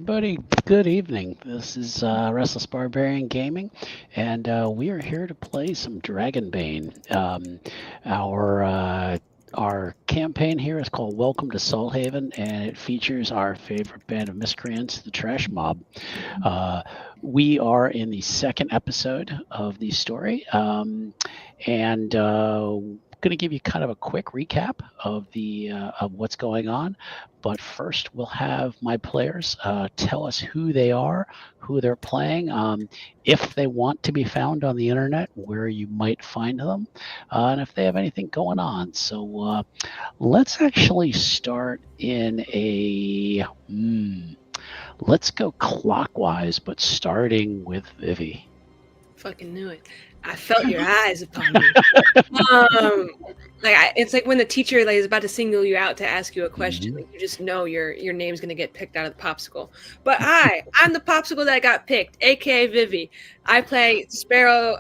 everybody. Good evening. This is Restless Barbarian Gaming, and we are here to play some Dragonbane. Our campaign here is called Welcome to Salthaven, and it features our favorite band of miscreants, the Trash Mob. We are in the second episode of the story, and going to give you kind of a quick recap of of what's going on. But first, we'll have my players tell us who they are, who they're playing, if they want to be found on the internet, where you might find them, and if they have anything going on. So let's actually start in a. Let's go clockwise, but starting with Vivi. Fucking knew it. I felt your eyes upon me. It's like when the teacher is about to single you out to ask you a question. Like, you just know your name's gonna get picked out of the popsicle. But I'm the popsicle that got picked, aka Vivi. I play Sparrow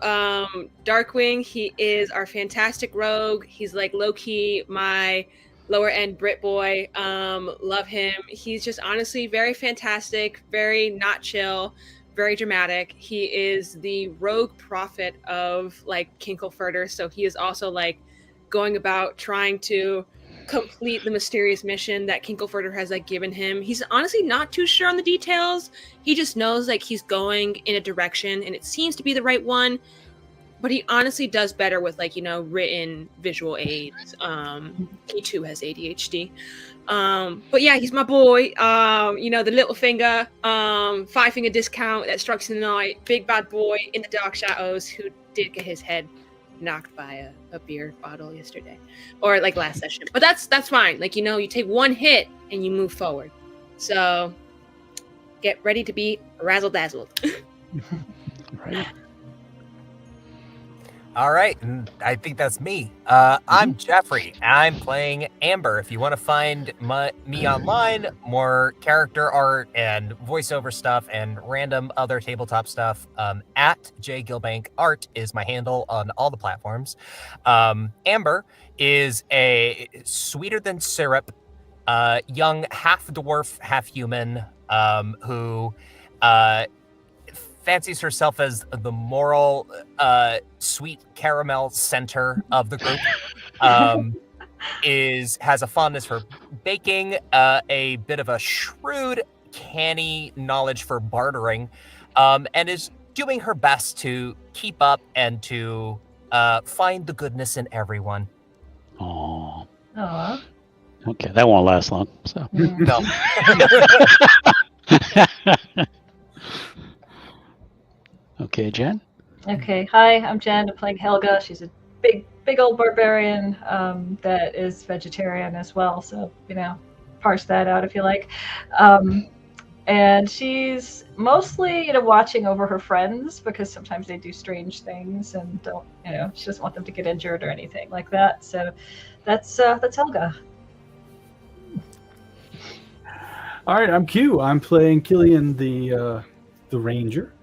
Darkwing. He is our fantastic rogue. He's like low key my lower end Brit boy. Love him. He's just honestly very fantastic, very not chill. Very dramatic. He is the rogue prophet of like Kinkelfurter, so he is also like going about trying to complete the mysterious mission that Kinkelfurter has like given him. He's honestly not too sure on the details. He just knows like he's going in a direction and it seems to be the right one. But he honestly does better with like, written visual aids. He too has ADHD. But yeah, he's my boy. The little finger, 5-finger discount that strikes in the night, big bad boy in the dark shadows who did get his head knocked by a beer bottle yesterday. Or like last session. But that's fine. Like, you take one hit and you move forward. So get ready to be razzle-dazzled. Right. All right, and I think that's me. I'm Jeffrey. I'm playing Amber. If you want to find me online, more character art and voiceover stuff and random other tabletop stuff, at JGilbank Art is my handle on all the platforms. Amber is a sweeter than syrup, young half-dwarf, half-human who fancies herself as the moral, sweet caramel center of the group. Has a fondness for baking, a bit of a shrewd, canny knowledge for bartering, and is doing her best to keep up and to find the goodness in everyone. Aww. Aww. Okay, that won't last long. So. No. Okay, Jen. Okay, hi, I'm Jen. I'm playing Helga. She's a big old barbarian that is vegetarian as well. So, parse that out if you like. And she's mostly, watching over her friends because sometimes they do strange things and don't, she doesn't want them to get injured or anything like that. So that's Helga. All right, I'm Q. I'm playing Cillian, the ranger.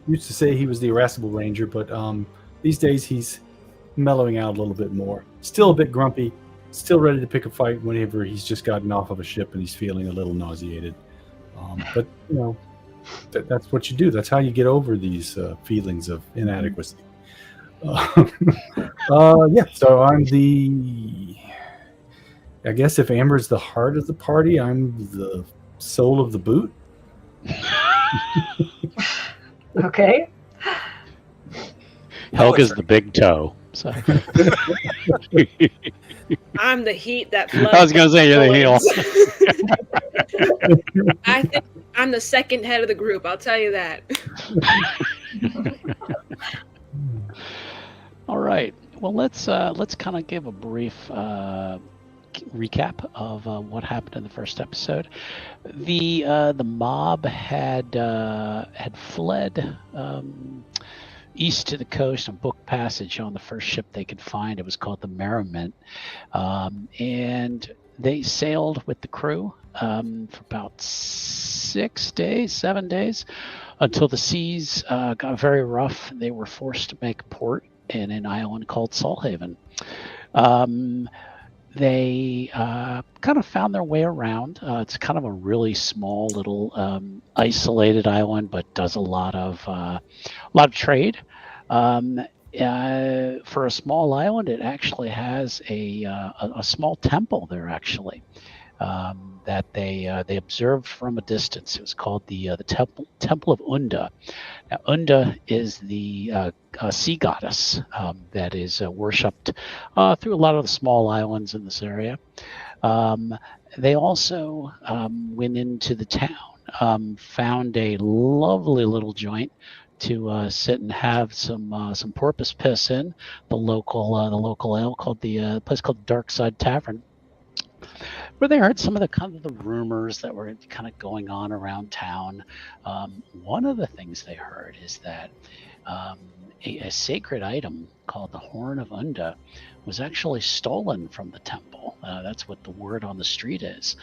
Used to say he was the irascible ranger, but these days he's mellowing out a little bit more. Still a bit grumpy, still ready to pick a fight whenever he's just gotten off of a ship and he's feeling a little nauseated. But that's what you do. That's how you get over these feelings of inadequacy. So I'm I guess if Amber's the heart of the party, I'm the soul of the boot. Okay. Helga's the big toe. So. I'm the heat that floods. I was going to say you're the heel. I think I'm the second head of the group. I'll tell you that. All right. Well, let's kind of give a brief recap of what happened in the first episode. The mob had fled east to the coast and booked passage on the first ship they could find. It was called the Merriment, and they sailed with the crew for about 7 days, until the seas got very rough. They were forced to make port in an island called Salthaven. they kind of found their way around. It's kind of a really small little isolated island, but does a lot of trade. For a small island, it actually has a small temple there actually. That they observed from a distance. It was called the Temple of Unda. Now, Unda is the sea goddess that is worshipped through a lot of the small islands in this area. They also went into the town, found a lovely little joint to sit and have some porpoise piss in the local ale called the place called Dark Side Tavern, where they heard some of the rumors that were kind of going on around town. One of the things they heard is that a sacred item called the Horn of Unda was actually stolen from the temple. That's what the word on the street is.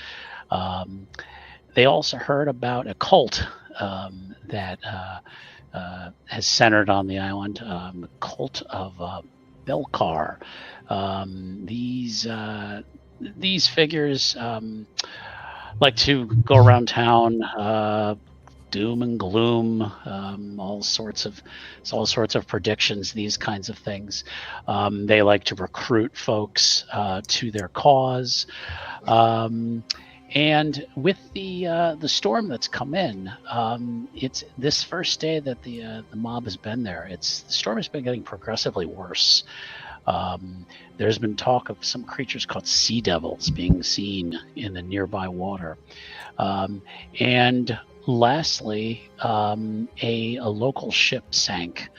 They also heard about a cult that has centered on the island, the Cult of Belakhar. These figures like to go around town, doom and gloom, all sorts of predictions, these kinds of things. They like to recruit folks to their cause. And with the storm that's come in, it's this first day that the mob has been there. The storm has been getting progressively worse. There's been talk of some creatures called sea devils being seen in the nearby water. And lastly, a local ship sank.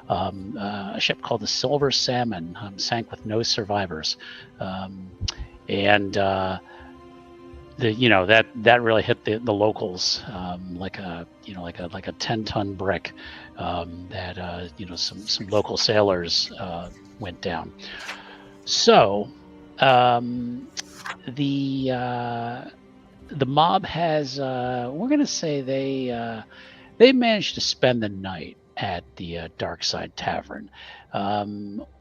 A ship called the Silver Salmon sank with no survivors. And that really hit the locals like a 10-ton brick. That some local sailors went down. So the mob has we're going to say they managed to spend the night at the Dark Side Tavern.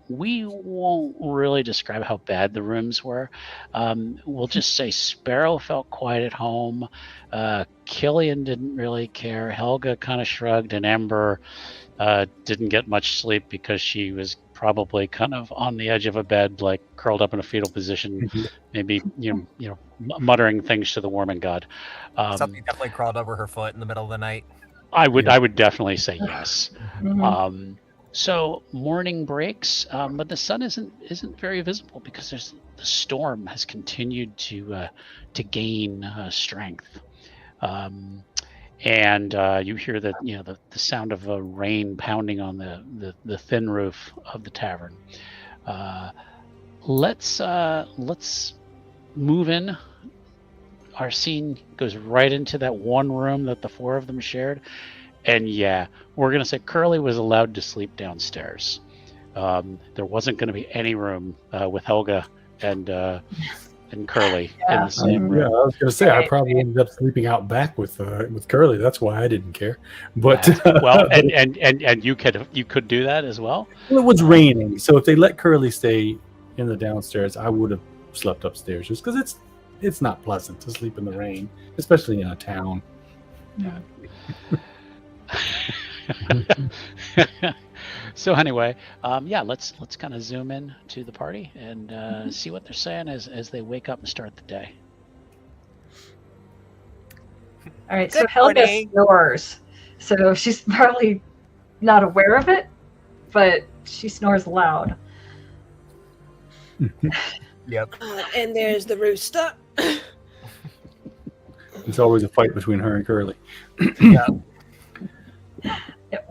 We won't really describe how bad the rooms were. We'll just say Sparrow felt quite at home. Cillian didn't really care. Helga kind of shrugged, and Amber didn't get much sleep because she was probably kind of on the edge of a bed, like curled up in a fetal position, maybe muttering things to the warming god. Something definitely crawled over her foot in the middle of the night. I would definitely say yes. So morning breaks, but the sun isn't very visible because the storm has continued to gain strength, and you hear that the sound of rain pounding on the thin roof of the tavern. Let's move in. Our scene goes right into that one room that the four of them shared. And yeah, we're going to say Curly was allowed to sleep downstairs. There wasn't going to be any room with Helga and Curly in the same room. Yeah, I was going to say I probably ended up sleeping out back with Curly. That's why I didn't care. But well, and you could do that as well. Well, it was raining, so if they let Curly stay in the downstairs, I would have slept upstairs just because it's not pleasant to sleep in the rain, especially in a town. Yeah. So anyway, let's kind of zoom in to the party and see what they're saying as they wake up and start the day. All right, so Helga snores. So she's probably not aware of it, but she snores loud. Yep. And there's the rooster. It's always a fight between her and Curly. Yeah. Yep.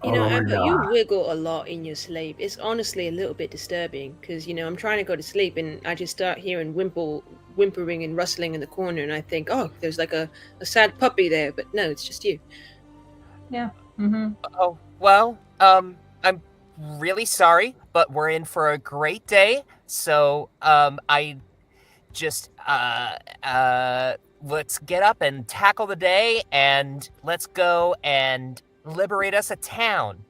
Amber, you wiggle a lot in your sleep. It's honestly a little bit disturbing because, I'm trying to go to sleep and I just start hearing whimpering and rustling in the corner and I think, oh, there's like a sad puppy there, but no, it's just you. Yeah. Mm-hmm. Oh, well, I'm really sorry, but we're in for a great day. So, I just, let's get up and tackle the day and let's go and liberate us a town.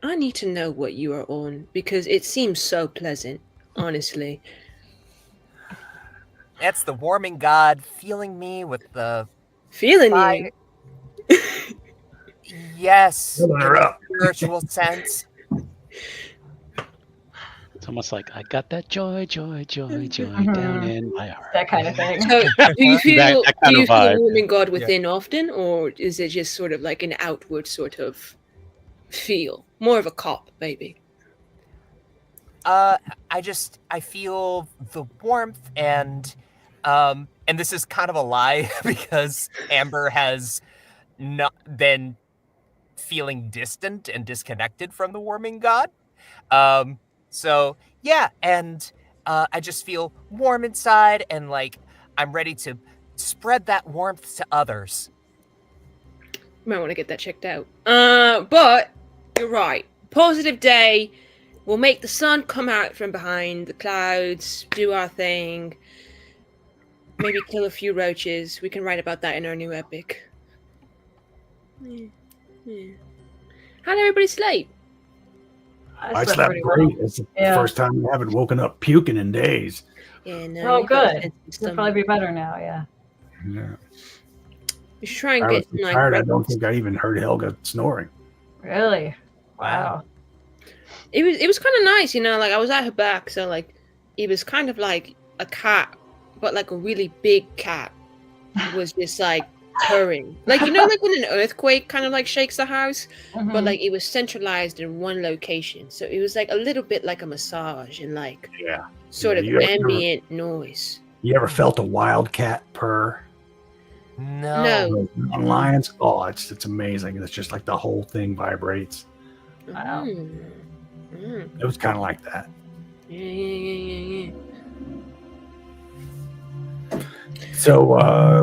I need to know what you are on because it seems so pleasant. honestly. That's the warming god feeling me with the Feeling fire. you. Yes, Filling in her a up. spiritual sense. It's almost like I got that joy down in my heart. That kind of thing. So, do you feel that kind do of you feel vibe, the warming god Yeah. within often, or is it just sort of like an outward sort of feel, more of a cop, maybe? I feel the warmth and this is kind of a lie because Amber has not been feeling distant and disconnected from the warming god. So yeah, and I just feel warm inside and like I'm ready to spread that warmth to others. Might want to get that checked out. But you're right. Positive day. We'll make the sun come out from behind the clouds, do our thing. Maybe kill a few roaches. We can write about that in our new epic. Yeah. How'd everybody sleep? I slept pretty great. well. It's the Yeah. first time I haven't woken up puking in days. Yeah, no. Oh, you've got good. sensitive It'll stomach. probably be better now. Yeah. Yeah. You should try and I was get some so like tired. I red- don't think I even heard Helga snoring. Really? Wow. It was kind of nice, you know. Like I was at her back, so like it was kind of like a cat, but like a really big cat was just like purring, like you know, like when an earthquake kind of like shakes the house, but Mhm. like it was centralized in one location, so it was like a little bit like a massage and like Yeah. sort Yeah, of you ever- ambient noise. You ever felt a wild cat purr? No. On lions? Oh, it's amazing. It's just like the whole thing vibrates. Wow. It was kind of like that. Yeah. So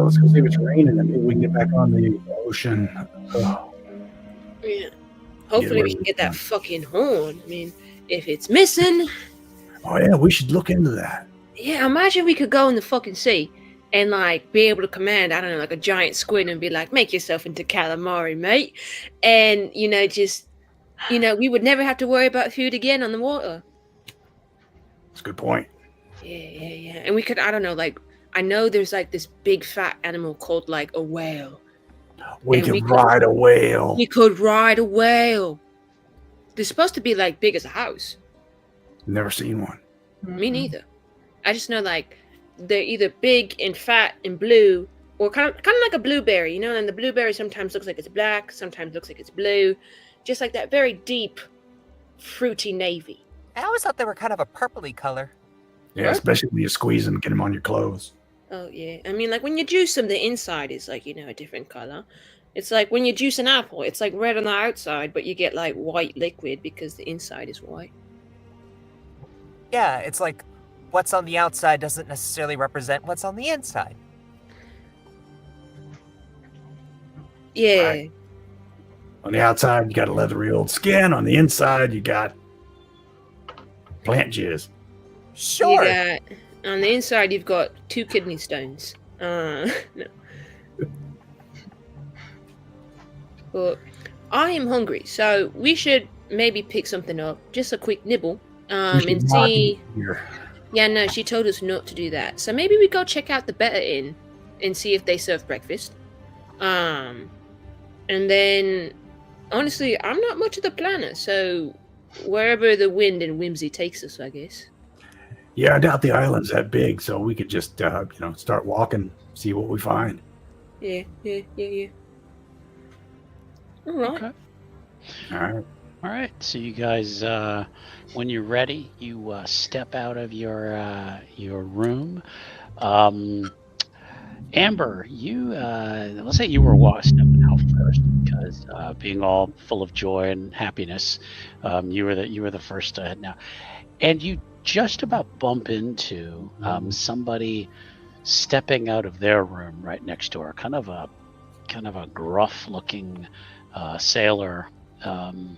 let's go see if it's raining and maybe we can get back on the ocean. Oh, Yeah. Hopefully we can get that fucking horn. I mean, if it's missing, oh yeah, we should look into that. yeah, imagine we could go in the fucking sea and like be able to command, I don't know, like a giant squid and be like, make yourself into calamari, mate. And, you know, just, you know, we would never have to worry about food again on the water. That's a good point. Yeah. And we could, I don't know, like, I know there's like this big fat animal called like a whale. We And can we could- ride a whale. We could ride a whale. They're supposed to be like big as a house. Never seen one. Me neither. I just know like they're either big and fat and blue, or kind of like a blueberry, you know. And the blueberry sometimes looks like it's black, sometimes looks like it's blue, just like that very deep, fruity navy. I always thought they were kind of a purpley color. Yeah, What? especially when you squeeze them, get them on your clothes. Oh yeah, I mean like when you juice them, the inside is like, you know, a different color. It's like when you juice an apple, it's like red on the outside, but you get like white liquid because the inside is white. Yeah, it's like what's on the outside doesn't necessarily represent what's on the inside. Yeah. Right. On the outside, you got a leathery old skin. On the inside, you got plant jizz. Sure. You got, on the inside, you've got 2 kidney stones. No. But I am hungry, so we should maybe pick something up, just a quick nibble, We and should not see. eat here. Yeah, no, she told us not to do that. So maybe we go check out the Better Inn and see if they serve breakfast. And then, honestly, I'm not much of the planner, so wherever the wind and whimsy takes us, I guess. Yeah, I doubt the island's that big, so we could just start walking, see what we find. Yeah. All right. Okay. All right. All right. So you guys, when you're ready, you step out of your room. Amber, you let's say you were stepping out first because being all full of joy and happiness, you were the first to head now, and you just about bump into somebody stepping out of their room right next door, kind of a gruff looking sailor, kind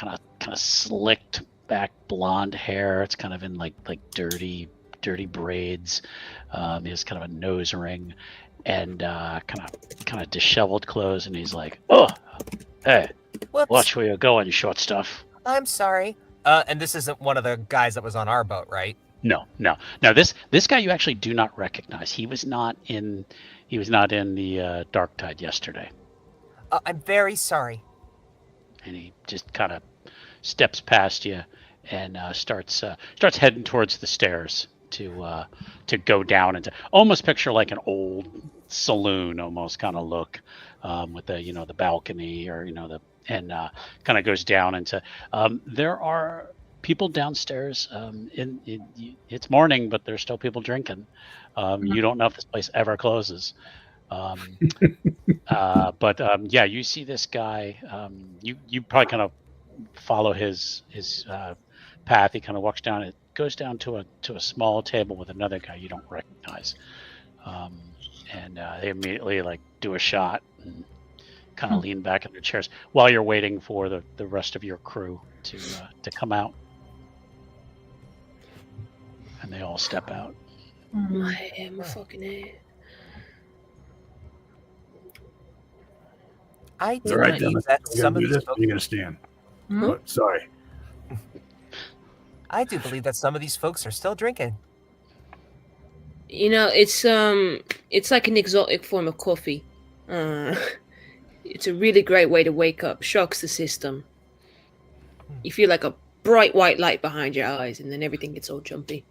of slicked back blonde hair. It's kind of in like dirty braids. He has kind of a nose ring and kind of disheveled clothes, and he's like, "Oh, hey, Whoops. watch where you're going, short stuff." I'm sorry. And this isn't one of the guys that was on our boat, right? No. This guy you actually do not recognize. He was not in the Dark Tide yesterday. I'm very sorry. And he just kind of steps past you and starts heading towards the stairs to go down into almost picture like an old saloon almost kind of look with the balcony or kind of goes down into there are people downstairs. It's morning, but there's still people drinking. You don't know if this place ever closes. Yeah, you see this guy. You probably kind of follow his path. He kind of walks down. It goes down to a small table with another guy you don't recognize. And they immediately do a shot and kind of lean back in their chairs while you're waiting for the rest of your crew to come out. And they all step out. My fucking head. I do All right, believe then. that You're some of gonna do these this, folks, you're gonna stand. Hmm? What? Sorry. I do believe that some of these folks are still drinking. It's like an exotic form of coffee. It's a really great way to wake up. Shocks the system. You feel like a bright white light behind your eyes, and then everything gets all jumpy.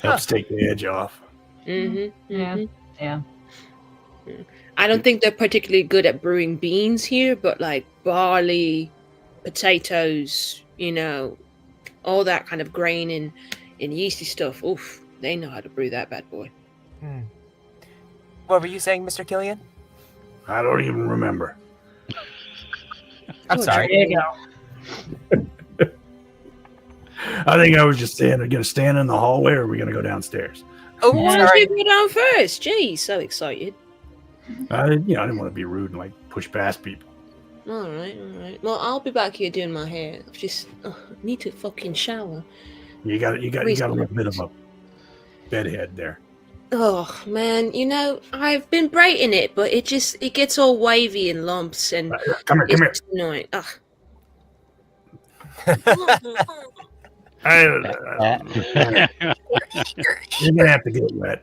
Helps take the edge off. Yeah. I don't think they're particularly good at brewing beans here, but like barley, potatoes, all that kind of grain and yeasty stuff. Oof, they know how to brew that bad boy. What were you saying, Mr. Cillian? I don't even remember. I'm sorry. There you go. I think I was just saying, are we gonna stand in the hallway or are we gonna go downstairs? Oh, Why don't sorry. you go down first? Geez, so excited. I didn't want to be rude and push past people. All right. Well, I'll be back here doing my hair. I just need to fucking shower. You got a little bit of a bedhead there. Oh man, I've been braiding it, but it gets all wavy and lumps, and Come it's here. just annoying. Ugh. You're gonna have to get wet.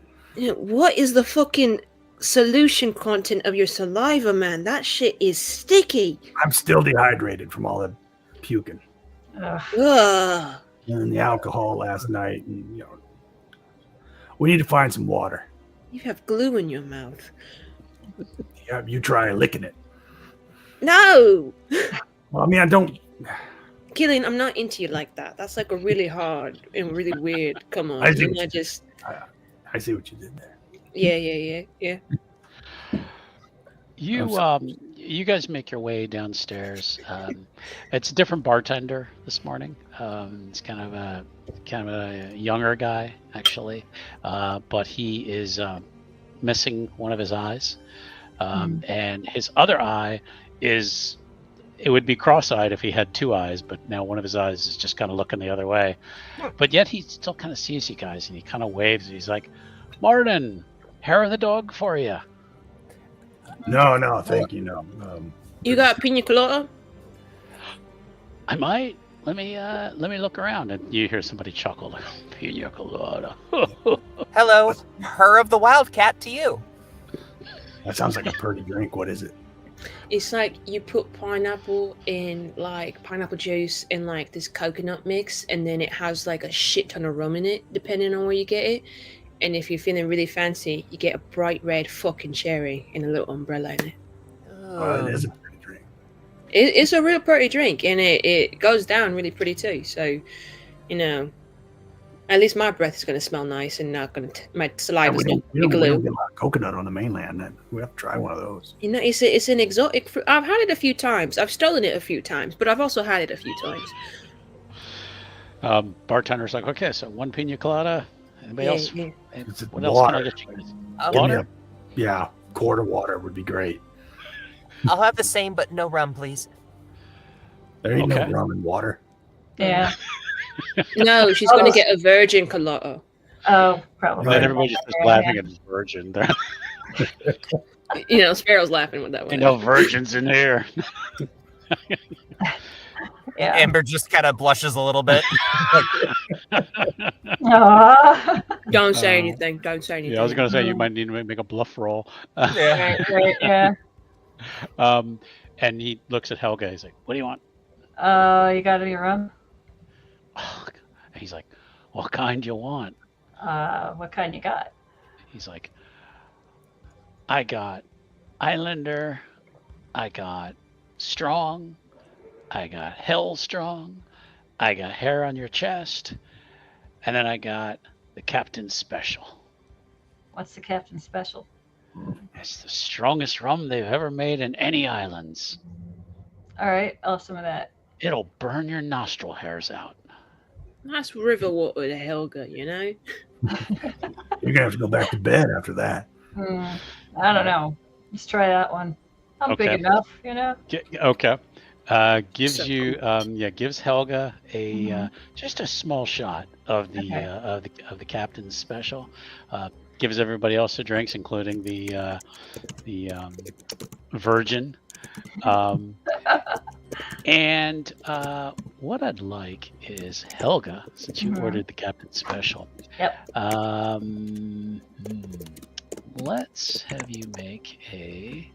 What is the fucking solution content of your saliva, man? That shit is sticky. I'm still dehydrated from all the puking Ugh. Ugh. and the alcohol last night. And, we need to find some water. You have glue in your mouth. Yeah, you try licking it. No, Well, I mean, I don't. Cillian, I'm not into you like that. That's like a really hard and really weird. Come on, I see. I see what you did there. Yeah. You guys make your way downstairs. It's a different bartender this morning. It's kind of a younger guy actually, but he is missing one of his eyes, and his other eye is. It would be cross-eyed if he had two eyes, but now one of his eyes is just kind of looking the other way. But yet he still kind of sees you guys, and he kind of waves. He's like, "Martin, hair of the dog for you." No, thank you. No. You got pina colada? I might. Let me look around, and you hear somebody chuckle. Like, "Pina colada." Hello, her of the Wildcat to you. That sounds like a pretty drink. What is it? It's like you put pineapple in pineapple juice in this coconut mix, and then it has a shit ton of rum in it, depending on where you get it. And if you're feeling really fancy, you get a bright red fucking cherry in a little umbrella in it. It is a pretty drink. It's a real pretty drink, and it goes down really pretty too. So, at least my breath is going to smell nice and not going to my saliva is not We don't glue. get a lot of coconut on the mainland. We have to try one of those. It's an exotic fruit. I've had it a few times. I've stolen it a few times, but I've also had it a few times. Bartender's like, "Okay, so one pina colada. Anybody else? Yeah. It's What else water. can I get you guys? I'll, Give me Water? quart of water would be great. I'll have the same, but no rum, please. There ain't Okay. no rum and water. Yeah. No, she's going to get a virgin colada. Oh, probably. And then everybody just starts laughing at virgin. Sparrow's laughing with that one. Ain't no virgins in here. Yeah. Amber just kind of blushes a little bit. Aw. Don't say anything. Don't say anything. Yeah, I was gonna say you might need to make a bluff roll. Yeah. Right, yeah. And he looks at Helga. He's like, "What do you want?" You got any rum? And he's like, "What kind you want?" What kind you got? He's like, "I got Islander. I got strong. I got hell strong. I got hair on your chest. And then I got the Captain's Special. What's the Captain's Special? It's the strongest rum they've ever made in any islands. All right, I'll have some of that. It'll burn your nostril hairs out." Nice river water to Helga, you know? You're gonna have to go back to bed after that. I don't know. Let's try that one. I'm big Okay. enough, you know. Okay. Gives So you gives Helga a just a small shot of the Okay. of the Captain's Special. Gives everybody else the drinks, including the Virgin. And what I'd like is Helga, since you ordered the Captain's Special. Yep. Let's have you make a.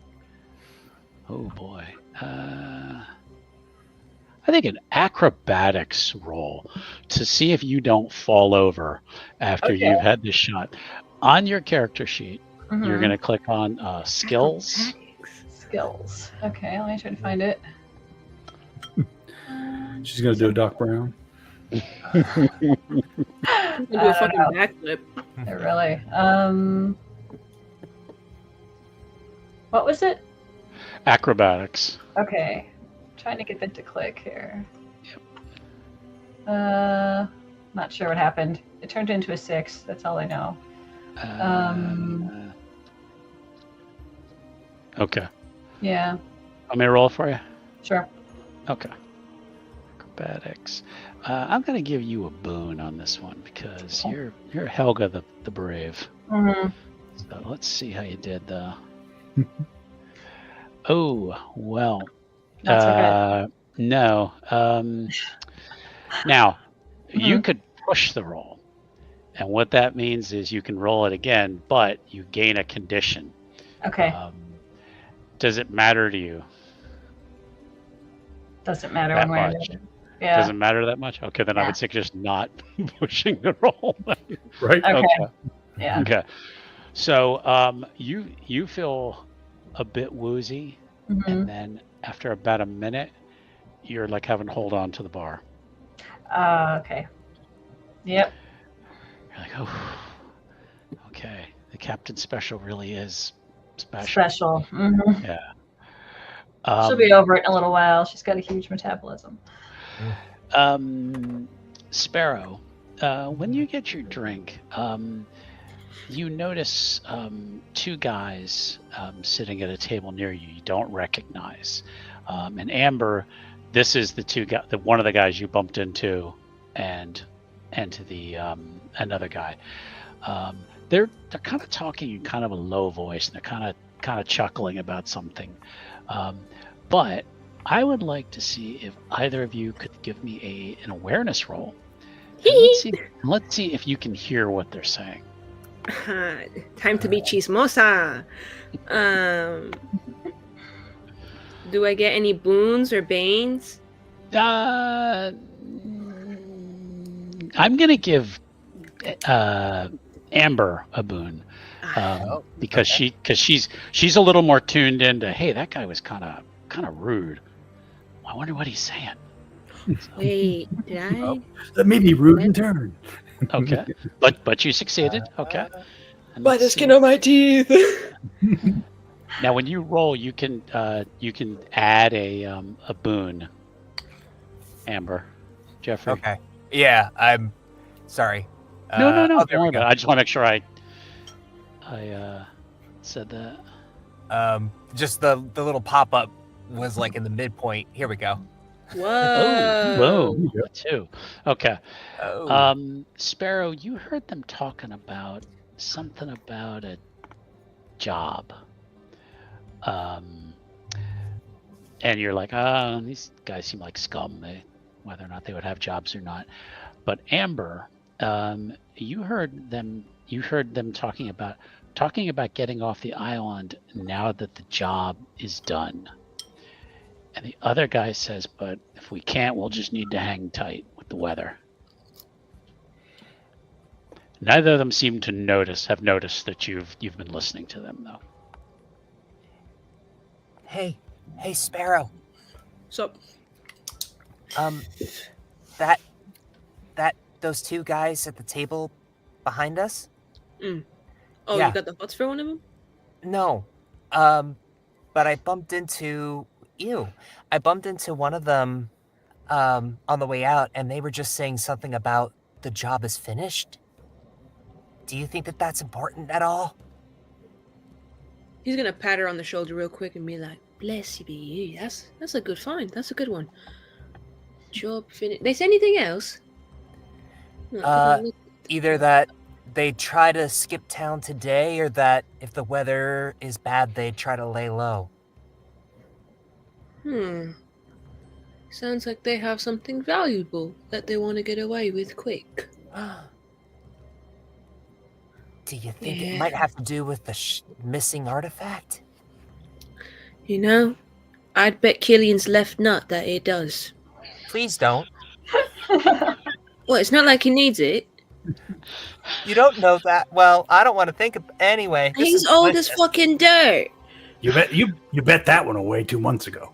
Oh boy. I think an acrobatics roll to see if you don't fall over after Okay. you've had this shot. On your character sheet, Mhm. you're going to click on skills. Skills. Okay, let me try to find it. She's gonna do a Doc Brown. do a fucking backflip. Really. What was it? Acrobatics. Okay. Trying to get it to click here. Yep. Not sure what happened. It turned into a 6. That's all I know. Okay. Yeah. Want me to roll it for you? Sure. Okay. Acrobatics. I'm going to give you a boon on this one because you're Helga the Brave. Mm-hmm. So let's see how you did though. Oh, well. Not so good. No. Now, you could push the roll. And what that means is you can roll it again, but you gain a condition. Okay. Does it matter to you? Doesn't matter that one way or much? the other. Yeah. Doesn't matter that much? Okay, then I Yeah. would suggest not pushing the roll. Right? Okay. Yeah. Okay. So you feel a bit woozy, Mhm. and then after about a minute, you're like having to hold on to the bar. Okay. Yep. You're like, oh, okay. The Captain's Special really is special. Special. Mm-hmm. Yeah. She'll be over it in a little while. She's got a huge metabolism. Sparrow, when you get your drink, you notice two guys sitting at a table near you don't recognize. And Amber, this is one of the guys you bumped into, and to the another guy. They're kind of talking in kind of a low voice, and they're kind of chuckling about something. But I would like to see if either of you could give me an awareness roll. And let's see if you can hear what they're saying. Time to be chismosa. Do I get any boons or banes? I'm gonna give Amber a boon because she's a little more tuned into. Hey, that guy was kind of rude. I wonder what he's saying. Wait, did I? That may be rude in turn. Okay, but you succeeded. Okay. And By the let's skin see. of my teeth. Now, when you roll, you can add a boon. Amber, Jeffrey. Okay. Yeah, I'm sorry. No. there Don't we worry go. about it. I just want to make sure I said that. Just the little pop up was like in the midpoint. Here we go. Whoa. Whoa. Two. Okay. Oh. Sparrow, you heard them talking about something about a job. And you're like, these guys seem like scum. whether or not they would have jobs or not. But Amber, you heard them talking about getting off the island now that the job is done. And the other guy says, but if we can't, we'll just need to hang tight with the weather. Neither of them seem to have noticed that you've been listening to them, though. Hey, Sparrow. So, Those two guys at the table behind us? oh, Yeah. you got the butts for one of them? No. But I bumped into you. I bumped into one of them on the way out, and they were just saying something about the job is finished. Do you think that that's important at all? He's gonna pat her on the shoulder real quick and be like, "Bless you be you. That's a good find. That's a good one. Job finished." They say anything else? Either that they try to skip town today, or that if the weather is bad, they try to lay low. Sounds like they have something valuable that they want to get away with quick. Do you think it might have to do with the missing artifact? You know, I'd bet Cillian's left nut that it does. Please don't. Well, it's not like he needs it. You don't know that. Well, I don't want to think of anyway. He's old as fucking dirt. You bet that one away 2 months ago.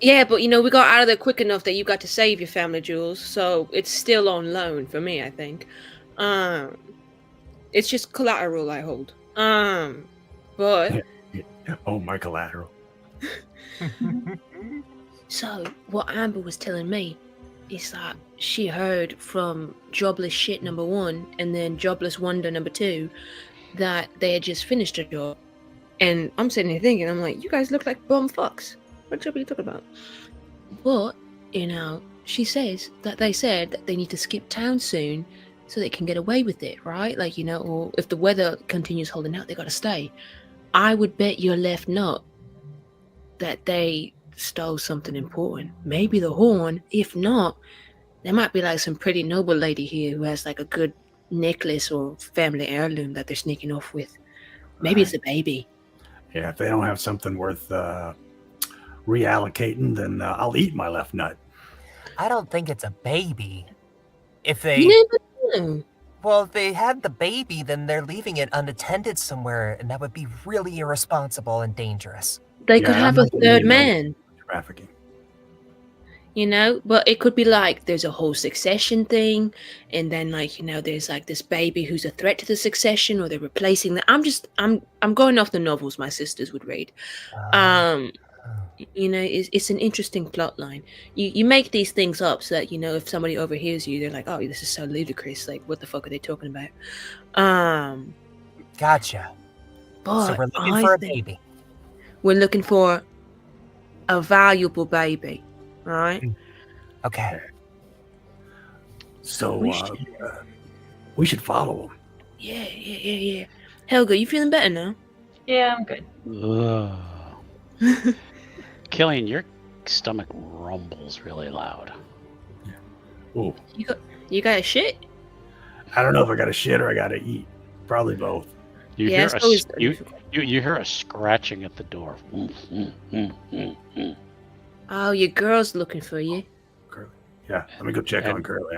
Yeah, but you know, we got out of there quick enough that you got to save your family jewels, so it's still on loan for me, I think. It's just collateral I hold. But oh, my collateral. So what Amber was telling me is that she heard from Jobless Shit number 1 and then Jobless Wonder number 2 that they had just finished a job. And I'm sitting here thinking, I'm like, you guys look like bum fucks. What job are you talking about? But, you know, she says that they said that they need to skip town soon so they can get away with it, right? Like, you know, or if the weather continues holding out, they gotta stay. I would bet your left nut that they stole something important. Maybe the horn. If not, there might be like some pretty noble lady here who has like a good necklace or family heirloom that they're sneaking off with. Maybe it's a baby. Yeah, if they don't have something worth reallocating, then I'll eat my left nut. I don't think it's a baby. If You never know. Well, if they had the baby, then they're leaving it unattended somewhere, and that would be really irresponsible and dangerous. They could have a third man. Trafficking. You know, but it could be like there's a whole succession thing, and then like, you know, there's like this baby who's a threat to the succession, or they're replacing that. I'm going off the novels my sisters would read. You know, it's an interesting plot line. You make these things up so that, you know, if somebody overhears you, they're like, oh, this is so ludicrous. Like, what the fuck are they talking about? Gotcha. But so we're looking for a baby. We're looking for a valuable baby, right? Okay. So we should follow them. Yeah. Helga, you feeling better now? Yeah, I'm good. Cillian, your stomach rumbles really loud. Oh, You got a shit? I don't know if I got to shit or I got to eat. Probably both. You Yeah, hear you hear a scratching at the door. Oh, your girl's looking for you. Curly. Yeah, let me go check on Curly.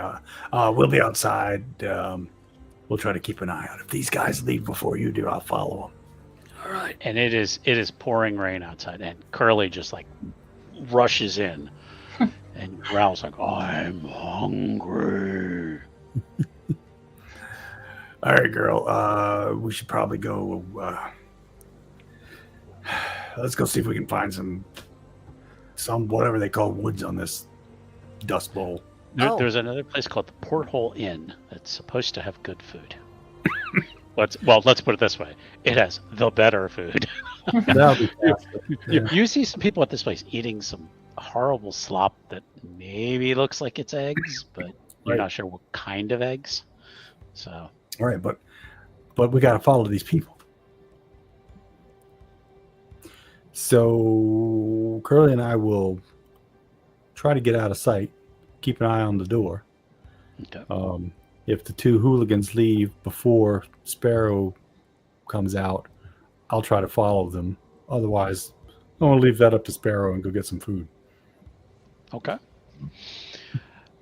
We'll be outside. We'll try to keep an eye out. If these guys leave before you do, I'll follow them. All right. And it is pouring rain outside, and Curly just like rushes in and growls like, "I'm hungry." All right, girl. We should probably go. Let's go see if we can find some whatever they call woods on this dust bowl. There's another place called the Porthole Inn that's supposed to have good food. Let's put it this way: it has the better food. That'll be fast. You see some people at this place eating some horrible slop that maybe looks like it's eggs, but you're not sure what kind of eggs. So. All right, but we got to follow these people. So Curly and I will try to get out of sight. Keep an eye on the door. Okay. If the two hooligans leave before Sparrow comes out, I'll try to follow them. Otherwise, I'm going to leave that up to Sparrow and go get some food. Okay.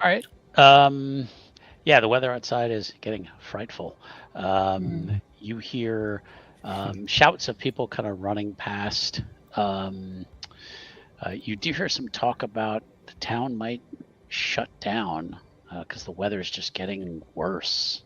All right. Yeah, the weather outside is getting frightful. You hear shouts of people kind of running past. You do hear some talk about the town might shut down because the weather is just getting worse.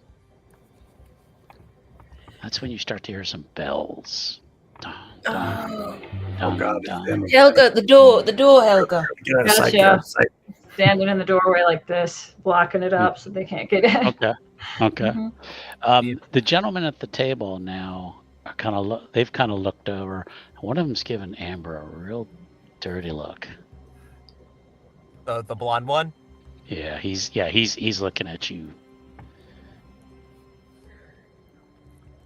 That's when you start to hear some bells. Dun, dun, dun, God. dun. Helga, the door, Helga. Get out of sight. Gotcha. Get out of sight. Standing in the doorway like this, blocking it up so they can't get in. Okay. Okay. Mhm. The gentlemen at the table now are kind of they've kind of looked over. One of them's given Amber a real dirty look. The blonde one. Yeah, he's looking at you.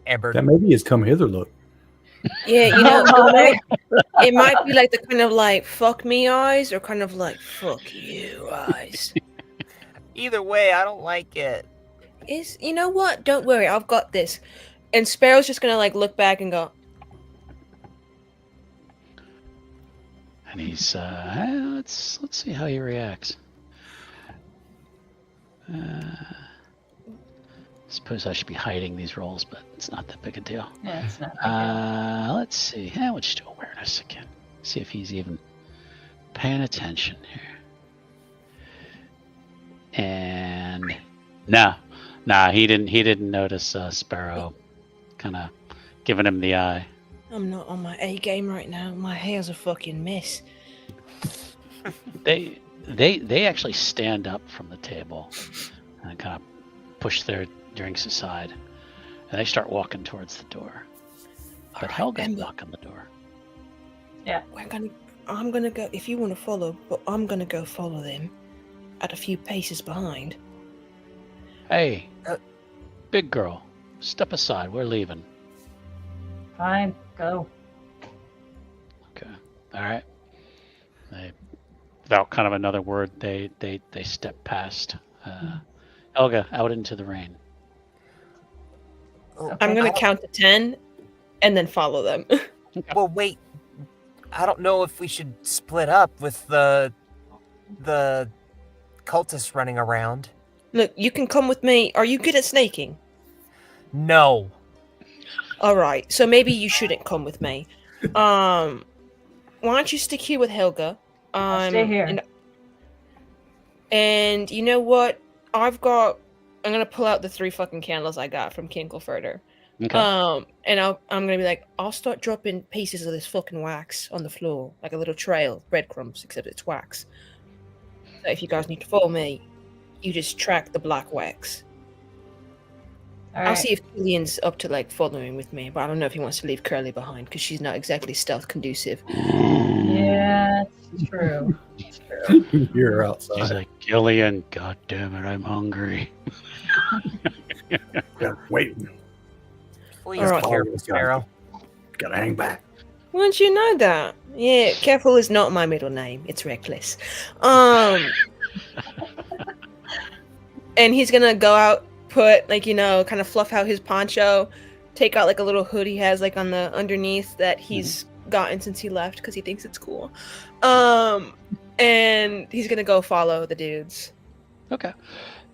Amber. That maybe his come hither look. Yeah, you know, Oh, it might be like the kind of like fuck me eyes or kind of like fuck you eyes. Either way, I don't like it. You know what? Don't worry, I've got this. And Sparrow's just gonna like look back and go, And he's let's see how he reacts. Suppose I should be hiding these rolls, but it's not that big a deal. Yeah, it's not. Let's see. We'll just do awareness again. See if he's even paying attention here. And nah, he didn't notice Sparrow kind of giving him the eye. I'm not on my A game right now. My hair's a fucking mess. They actually stand up from the table and kind of push their drinks aside, and they start walking towards the door. But Alright, Helga's Amber. blocking the door. I'm gonna go if you want to follow, but I'm gonna go follow them at a few paces behind. Hey, big girl, step aside. We're leaving. Fine, go. Okay. All right. Without kind of another word, they step past Helga out into the rain. Oh, I'm gonna count to 10 and then follow them. Well, wait. I don't know if we should split up with the cultists running around. Look, you can come with me. Are you good at snaking? No. All right, so maybe you shouldn't come with me. Why don't you stick here with Helga? I'll stay here. And you know what? I'm gonna pull out the 3 fucking candles I got from Kinkelfurter. Okay. And I'm gonna be like, I'll start dropping pieces of this fucking wax on the floor, like a little trail, breadcrumbs, except it's wax. So if you guys need to follow me, you just track the black wax. All I'll right. see if Cillian's up to like following with me, but I don't know if he wants to leave Curly behind because she's not exactly stealth conducive. Yeah, it's true. It's true. You're She's outside. like, Cillian, God damn it, I'm hungry. Yeah, waiting. Please All right. be careful, Sparrow. Gotta hang back. Why don't you know that? Yeah, careful is not my middle name. It's reckless. And he's gonna go out, put like, you know, kind of fluff out his poncho, take out like a little hood he has like on the underneath that he's gotten since he left because he thinks it's cool. And he's gonna go follow the dudes. Okay.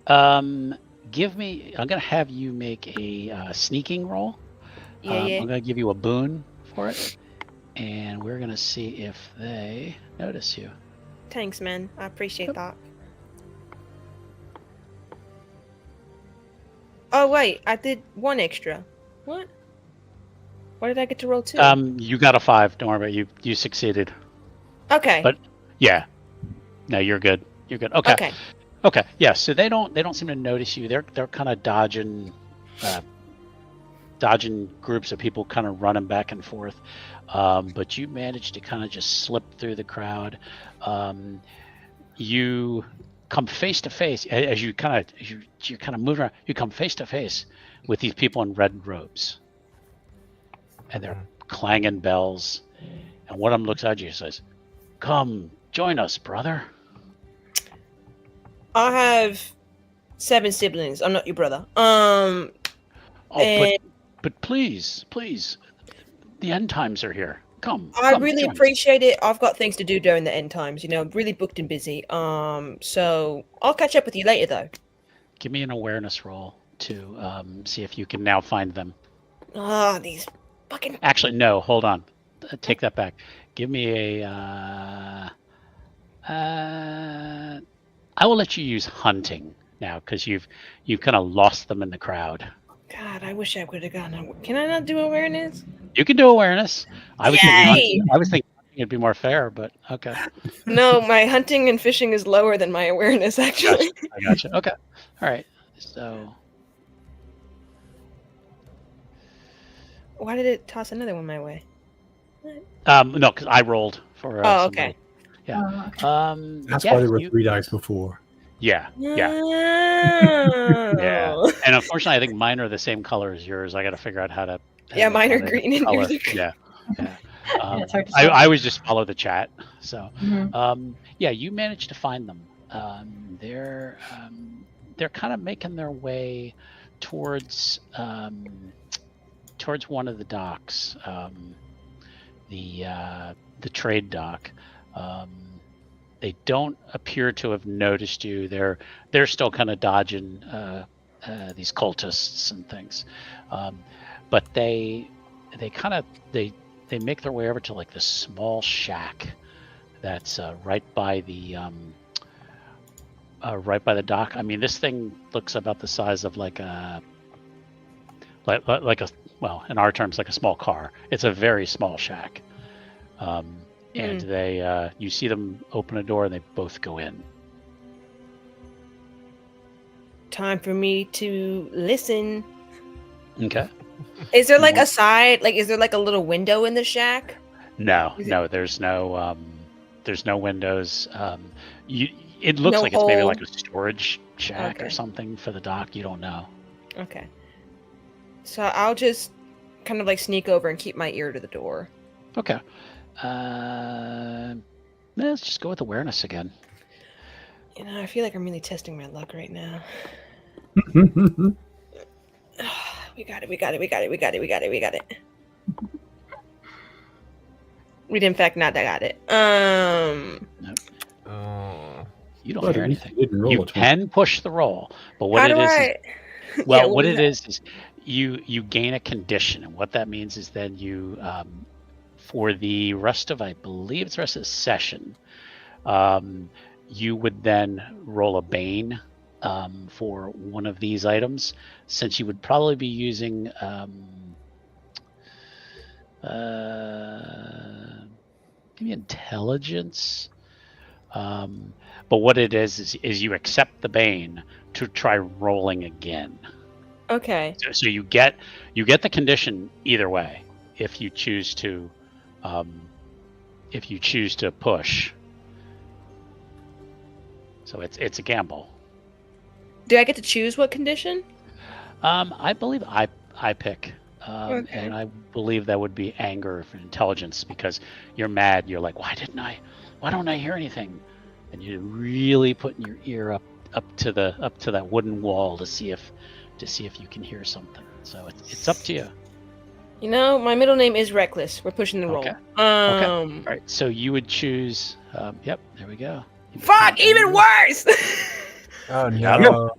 I'm gonna have you make a sneaking roll. Yeah. I'm gonna give you a boon for it, and we're gonna see if they notice you. Thanks, man. I appreciate that. Oh wait, I did 1 extra. What? Why did I get to roll 2? You got a 5. Don't worry about it. You succeeded. Okay. But yeah, no, you're good. You're good. Okay. Okay. Yeah. So they don't seem to notice you. They're kind of dodging groups of people, kind of running back and forth. But you managed to kind of just slip through the crowd. You come face to face as you kind of move around. You come face to face with these people in red robes, and they're clanging bells. And one of them looks at you and says, "Come, join us, brother." I have 7 siblings. I'm not your brother. Oh, and but please, the end times are here. Come, I come, really join us. appreciate it. I've got things to do during the end times. Really booked and busy. So I'll catch up with you later, though. Give me an awareness roll to see if you can now find them. These fucking. Actually, no. Hold on. Take that back. Give me a. I will let you use hunting now because you've kind of lost them in the crowd. God, I wish I would have gone. Can I not do awareness? You can do awareness. I was thinking hunting would be more fair, but okay. No, my hunting and fishing is lower than my awareness, actually. I gotcha. Okay. All right. So. Why did it toss another one my way? No, because I rolled for. Oh, somebody. okay. Yeah. Oh, okay. That's why there were 3 dice before. Yeah. Yeah. Oh. Yeah. And unfortunately, I think mine are the same color as yours. I got to figure out how to. Yeah, mine are how to green and color. yours are green. Yeah. Yeah. It's hard to tell. I always just follow the chat. So, Mhm. yeah, you managed to find them. They're kind of making their way towards one of the docks, the trade dock. They don't appear to have noticed you. They're still kind of dodging these cultists and things, but they make their way over to like this small shack that's right by the dock. I mean, this thing looks about the size of like a well, in our terms, like a small car. It's a very small shack. And they you see them open a door and they both go in. Time for me to listen. Okay. Is there like a side, is there like a little window in the shack? No, Is it- no, there's no windows. It looks No like it's maybe hole? like a storage shack or Okay. something for the dock. You don't know. Okay. So I'll just kind of like sneak over and keep my ear to the door. Okay. Let's just go with awareness again. I feel like I'm really testing my luck right now. We got it. We did in fact not got it. You don't But hear at least anything. you didn't roll You a 20. can push the roll, but what How it do is, I? well, Yeah, what is it that? is you gain a condition, and what that means is then you for the rest of, I believe it's the rest of the session, you would then roll a bane for one of these items, since you would probably be using maybe intelligence. But what it is you accept the bane to try rolling again. Okay. So you get the condition either way if you choose to push. So it's a gamble. Do I get to choose what condition? I believe I pick. Okay. And I believe that would be anger for intelligence, because you're mad. You're like, why don't I hear anything? And you're really putting your ear up to that wooden wall to see if you can hear something. So it's up to you. My middle name is Reckless. We're pushing the roll. Okay. All right. So you would choose. Yep. There we go. Fuck! Even worse. Oh Yeah. no!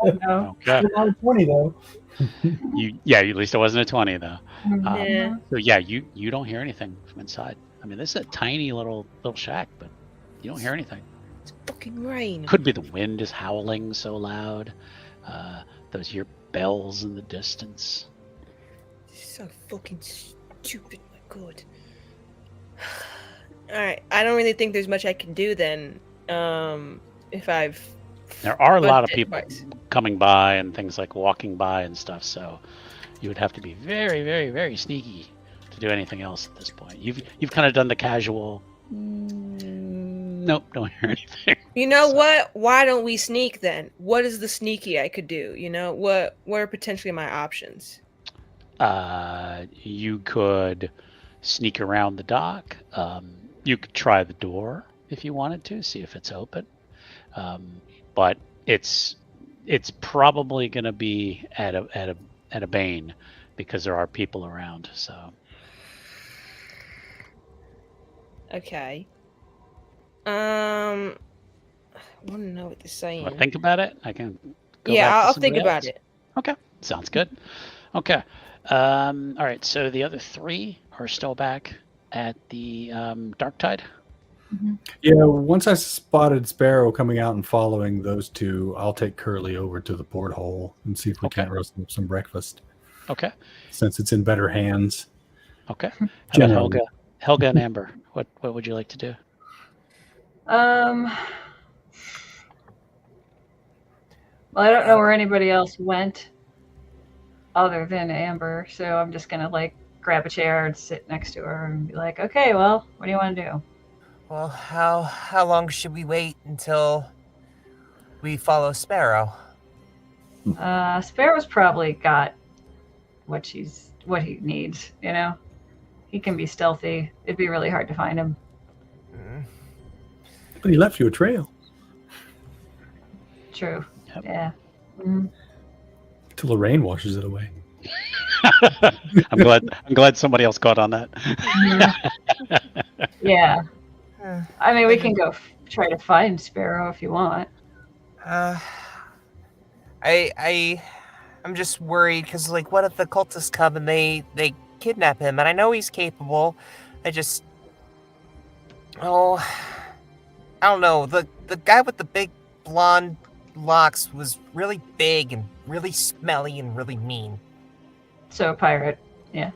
No. Okay. Not a 20 though. At least it wasn't a 20 though. Yeah. So yeah, you don't hear anything from inside. I mean, this is a tiny little shack, but you don't hear anything. It's fucking rain. Could be the wind is howling so loud. Those hear bells in the distance. So fucking stupid. My God. All right. I don't really think there's much I can do then. If I've. There are a lot of But people twice. coming by and things like walking by and stuff, so you would have to be very, very, very sneaky to do anything else at this point. You've kind of done the casual. Nope, don't hear anything. You know what? Why don't we sneak then? What is the sneaky I could do? What are potentially my options? You could sneak around the dock. You could try the door if you wanted to, see if it's open. but it's probably going to be at a bane because there are people around. So Okay. I want to know what they're saying. want to think about it? I can go Yeah, back to I'll think somebody about else. it. Okay, sounds good. Okay. All right, so the other 3 are still back at the Dark Tide. Yeah, once I spotted Sparrow coming out and following those 2, I'll take Curly over to the porthole and see if we can't roast up some breakfast. Okay. Since it's in better hands. Okay. How about Generally. Helga and Amber? What would you like to do? Well, I don't know where anybody else went other than Amber, so I'm just gonna like grab a chair and sit next to her and be like, okay, well, what do you want to do? Well, how long should we wait until we follow Sparrow? Sparrow's probably got what he needs, you know? He can be stealthy. It'd be really hard to find him. But he left you a trail. True. Yep. Yeah. Till the rain washes it away. I'm glad somebody else caught on that. Yeah. I mean, we can go try to find Sparrow if you want. I'm just worried because, like, what if the cultists come and they kidnap him? And I know he's capable. I don't know. The guy with the big blonde locks was really big and really smelly and really mean. So a pirate, yeah.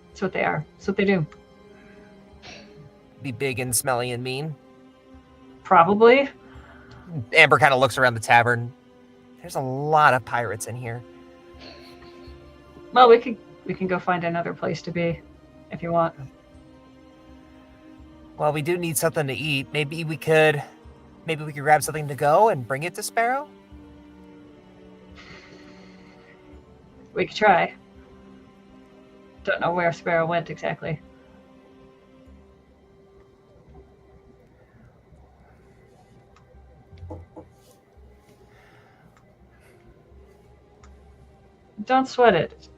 That's what they are. That's what they do. Be big and smelly and mean. Probably. Amber kind of looks around the tavern. There's a lot of pirates in here. Well, we can go find another place to be if you want. Well, we do need something to eat. Maybe we could grab something to go and bring it to Sparrow. We could try. Don't know where Sparrow went exactly. Don't sweat it.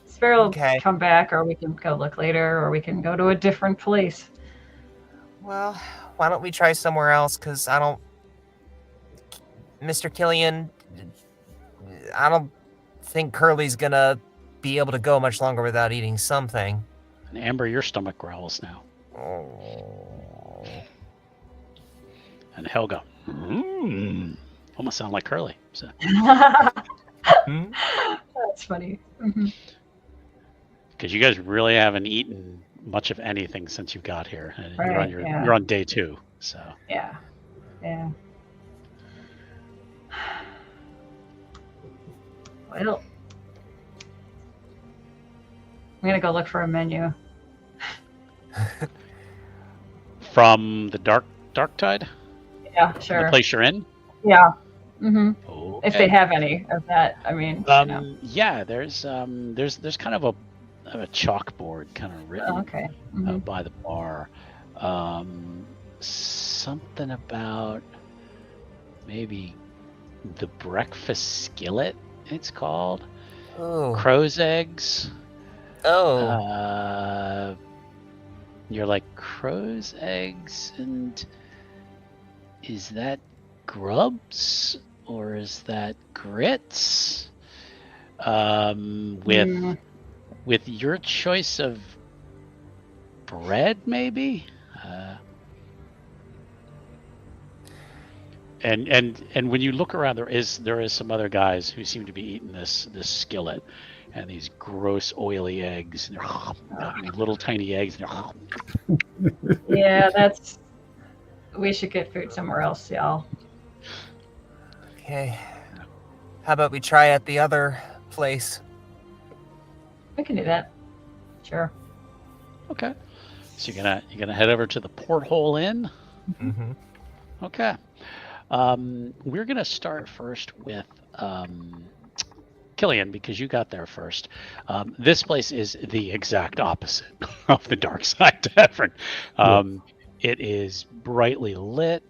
Sparrow will come back, or we can go look later, or we can go to a different place. Well, why don't we try somewhere else? Because Mr. Cillian, I don't think Curly's gonna be able to go much longer without eating something. And Amber, your stomach growls now. Oh. And Helga, almost sound like Curly. So. That's funny. Because you guys really haven't eaten much of anything since you got here. And Right, you're on day 2. So yeah. Well, I'm gonna go look for a menu. from the Dark Tide, Yeah, sure. the place you're in. Yeah. Okay. If they have any of that, I mean. Yeah, there's kind of a chalkboard kind of written Okay. by the bar. Something about maybe the breakfast skillet, it's called. Oh. Crow's eggs. Oh. You're like, crow's eggs, and is that grubs or is that grits? With your choice of bread, maybe. And when you look around, there is some other guys who seem to be eating this skillet, and these gross oily eggs. And they're little tiny eggs. Yeah, we should get food somewhere else, y'all. Okay. How about we try at the other place? We can do that. Sure. Okay. So you're gonna head over to the Porthole Inn. Mm-hmm. Okay. We're gonna start first with Cillian, because you got there first. This place is the exact opposite of the Dark Side Tavern. It is brightly lit.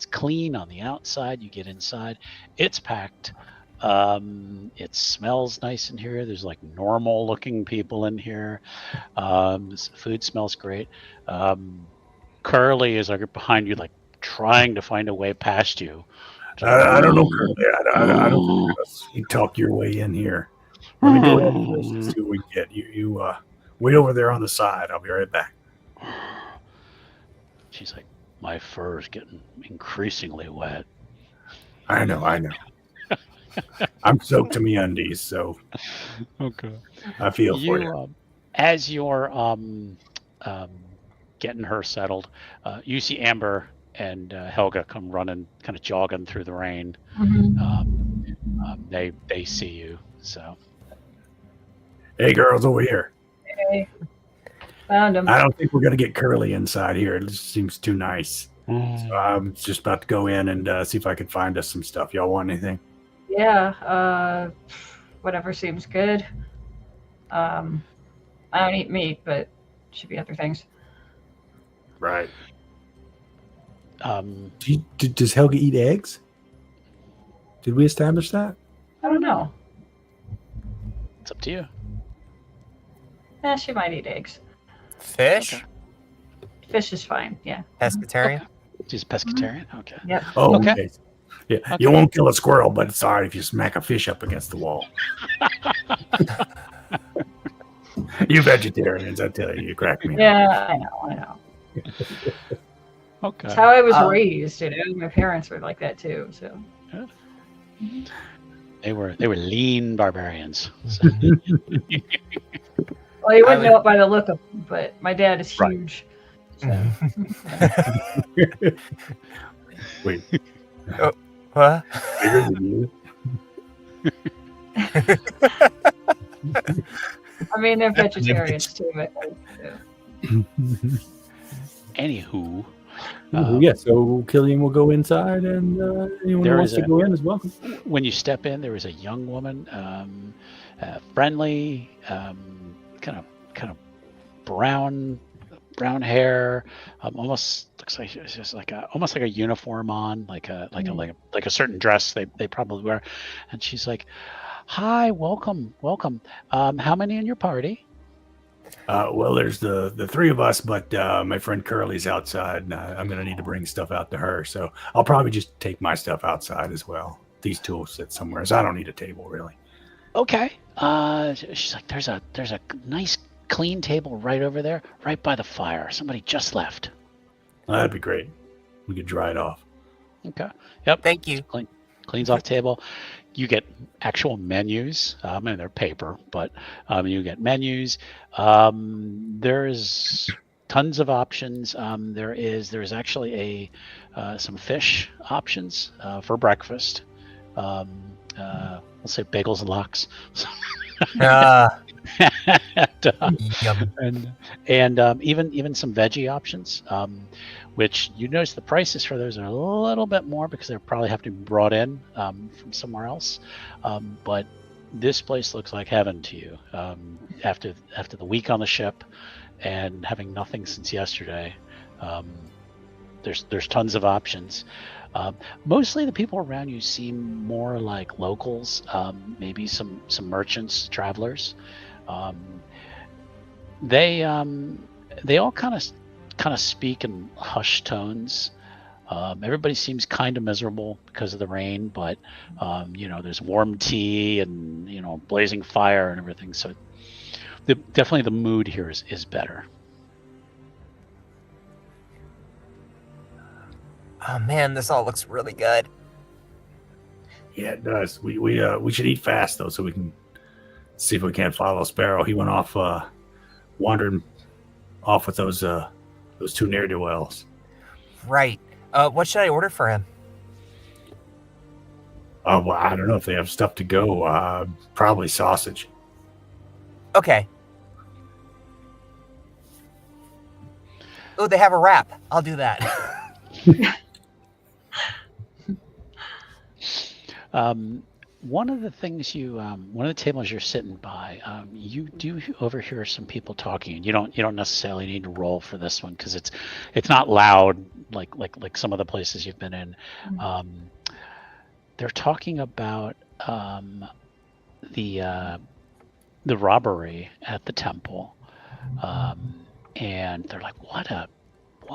It's clean on the outside. You get inside, it's packed. It smells nice in here. There's like normal looking people in here. Food smells great. Curly is like behind you, like trying to find a way past you. I don't know, Curly. I don't think you talk your way in here. Let me go ahead and see what we get. You wait over there on the side. I'll be right back. She's like, my fur's getting increasingly wet. I know. I'm soaked to me undies, so okay. I feel for you. As you're getting her settled, you see Amber and Helga come running, kind of jogging through the rain. They see you, so. Hey, girls, over here. Hey. Found him. I don't think we're going to get Curly inside here. It just seems too nice. So I'm just about to go in and see if I can find us some stuff. Y'all want anything? Yeah, whatever seems good. I don't eat meat, but should be other things. Right. Does Helga eat eggs? Did we establish that? I don't know. It's up to you. Yeah, she might eat eggs. Fish? Okay. Fish is fine, yeah. Pescatarian? Okay. She's pescatarian? Okay. Yep. Oh, okay. Yeah, okay. You won't kill a squirrel, but it's all right if you smack a fish up against the wall. You vegetarians, I tell you crack me up. Yeah, I know. Okay. It's how I was raised, My parents were like that too, so. Yeah. They were lean barbarians. So. Well, you wouldn't know it by the look of them, but my dad is huge. Right. So. Wait. Oh, what? Bigger than you? I mean, they're vegetarians too, but. Anywho. So Cillian will go inside, and anyone who wants to go in is welcome. When you step in, there is a young woman, friendly, kind of brown hair, almost looks like it's just like almost like a uniform on, like a certain dress they probably wear, and she's like, "Hi, welcome. How many in your party?" Well, there's the three of us, but my friend Curly's outside, and I'm going to need to bring stuff out to her. So I'll probably just take my stuff outside as well. These two will sit somewhere, so I don't need a table, really. Okay. She's like, there's a nice clean table right over there, right by the fire. Somebody just left. That'd be great. We could dry it off. Okay. Yep. Thank you. Cleans off the table. You get actual menus. And they're paper, but you get menus. There's tons of options. There is actually some fish options for breakfast. Let's say bagels and lox. and even some veggie options. Which you notice the prices for those are a little bit more because they probably have to be brought in from somewhere else. But this place looks like heaven to you after the week on the ship and having nothing since yesterday. There's tons of options. Mostly the people around you seem more like locals, maybe some merchants, travelers. They all kind of speak in hushed tones. Everybody seems kind of miserable because of the rain, but there's warm tea and blazing fire and everything. So definitely the mood here is better. Oh man, this all looks really good. Yeah, it does. We should eat fast though, so we can see if we can't follow Sparrow. He went off wandering off with those two ne'er-do-wells. Right. What should I order for him? Well, I don't know if they have stuff to go. Probably sausage. Okay. Oh, they have a wrap. I'll do that. one of the things one of the tables you're sitting by, you do overhear some people talking, and you don't necessarily need to roll for this one because it's not loud like some of the places you've been in. They're talking about the robbery at the temple, and they're like, what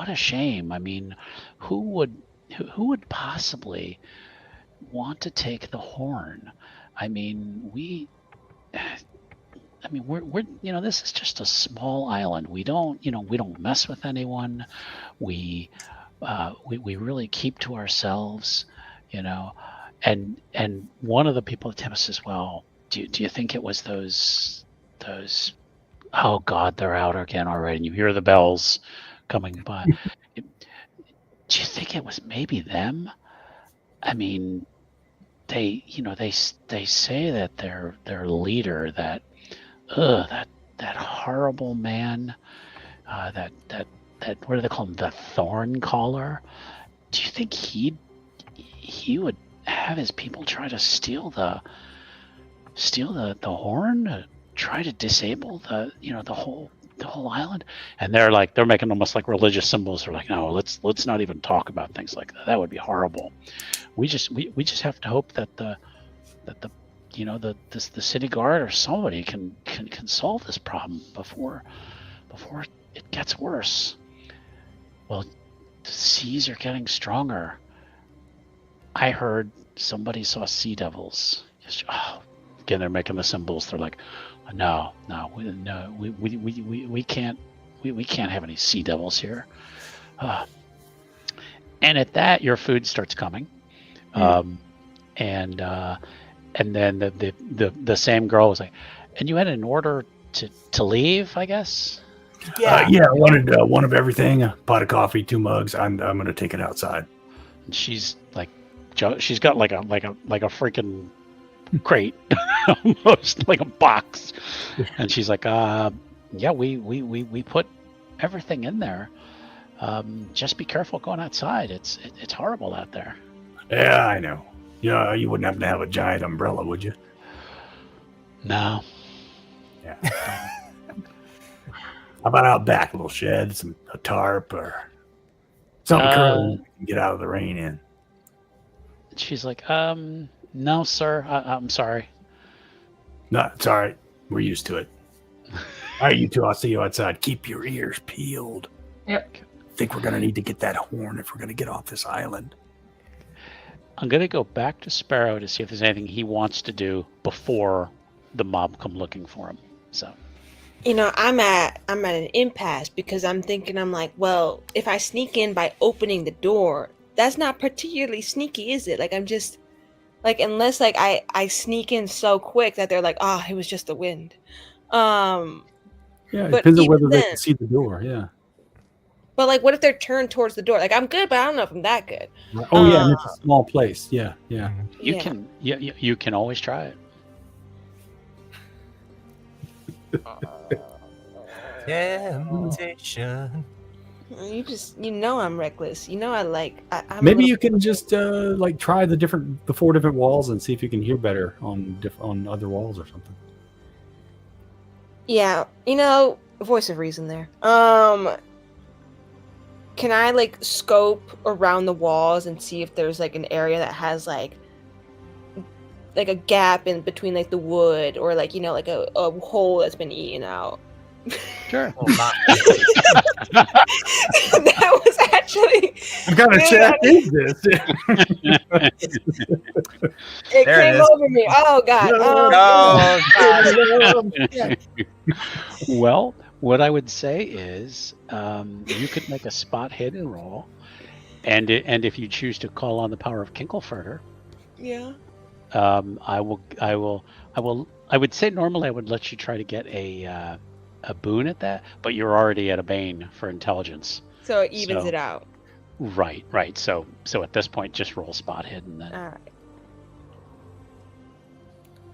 a shame. I mean, who would possibly want to take the horn? I mean, we're this is just a small island. We don't mess with anyone. We really keep to ourselves, and one of the people at the table says, well, do you think it was those oh God, they're out again already, and you hear the bells coming by. Do you think it was maybe them? I mean, they say that their leader, that horrible man, that what do they call him, the Thorn Caller? Do you think he would have his people try to steal the horn, try to disable the whole island? And they're making almost like religious symbols. They're like, no, let's not even talk about things like that. That would be horrible. We just have to hope that the city guard or somebody can solve this problem before it gets worse. Well, the seas are getting stronger. I heard somebody saw sea devils. Again, they're making the symbols. They're like, no, we can't have any sea devils here. And at that, your food starts coming, and then the same girl was like, and you had an order to leave, I guess. Yeah, I wanted one of everything, a pot of coffee, 2 mugs. I'm gonna take it outside. And she's got like a freaking crate, almost like a box, and she's like, yeah, we put everything in there. Just be careful going outside. It's horrible out there. Yeah, I know. You wouldn't happen to have a giant umbrella, would you? No. Yeah. How about out back, a little shed, a tarp, or something curly you can get out of the rain in? She's like, no, sir. I'm sorry. No, it's all right. We're used to it. All right, you two, I'll see you outside. Keep your ears peeled. Yep. I think we're going to need to get that horn if we're going to get off this island. I'm going to go back to Sparrow to see if there's anything he wants to do before the mob come looking for him. So, I'm at an impasse because I'm like, well, if I sneak in by opening the door, that's not particularly sneaky, is it? Like, I'm just like, unless like I sneak in so quick that they're like, it was just the wind. Yeah, it depends on whether they can see the door. Yeah. But like, what if they're turned towards the door? Like, I'm good, but I don't know if I'm that good. Oh yeah, and it's a small place. Yeah. You can always try it. Temptation. I'm reckless. Maybe you can just try the 4 different walls and see if you can hear better on other walls or something. Yeah, voice of reason there. Can I scope around the walls and see if there's an area that has like a gap in between the wood or a hole that's been eaten out? Sure. Well, not That was actually. What kind of chat is this? It There it came is. over me. Oh God. Oh, God. Well, what I would say is you could make a spot hidden roll, and if you choose to call on the power of Kinkelfurter, Yeah. I would say normally I would let you try to get a boon at that, but you're already at a bane for intelligence. So it evens it out. Right. So at this point, just roll spot hidden then. All right.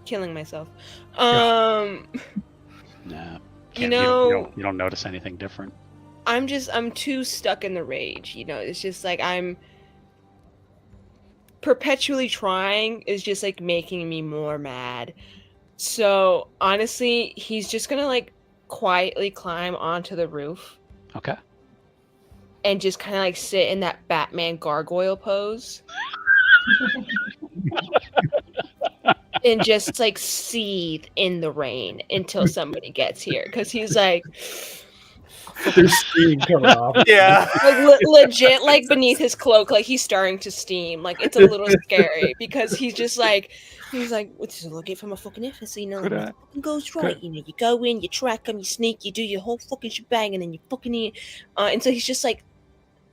Killing myself. Nah. You don't notice anything different. I'm too stuck in the rage. It's just like perpetually trying is just like making me more mad. So honestly, he's just gonna like quietly climb onto the roof Okay. and just kind of like sit in that Batman gargoyle pose. And just like seethe in the rain until somebody gets here, because he's like, There's steam coming off. Yeah. like legit, like beneath his cloak, like he's starting to steam. Like it's a little scary because he's like, what's look it from a fucking office, you know, Could I- it fucking goes right. You know, you go in, you track him, you sneak, you do your whole fucking shebang, and then you fucking eat. And so he's just like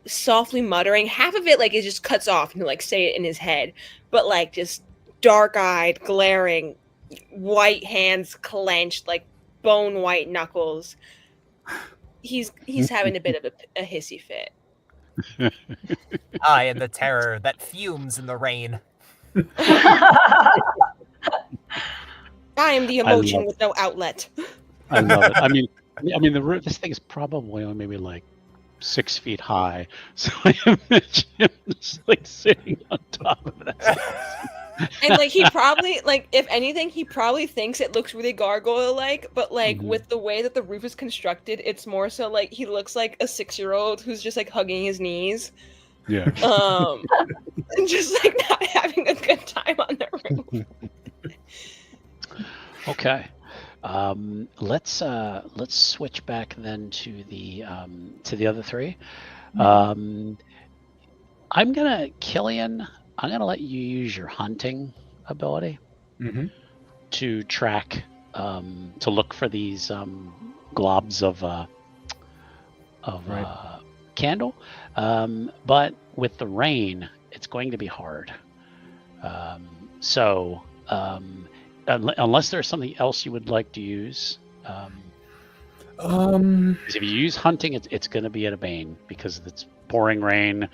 softly muttering. Half of it like it just cuts off and he'll like say it in his head, but like just dark-eyed, glaring, white hands clenched, like bone white knuckles. He's having a bit of a hissy fit. I am the terror that fumes in the rain. I am the I emotion love with no outlet. I love it. I mean, this thing is probably only maybe like 6 feet high, so I imagine him just like sitting on top of that. And like he probably, like, if anything, he probably thinks it looks really gargoyle-like, but like with the way that the roof is constructed, it's more so like he looks like a 6-year-old who's just like hugging his knees. Yeah. And just like not having a good time on the roof. Okay. Let's switch back then to the other three. Cillian, I'm gonna let you use your hunting ability to track, to look for these globs of candle. But with the rain, it's going to be hard. Unless there's something else you would like to use. 'Cause if you use hunting, it's going to be at a bane because it's pouring rain.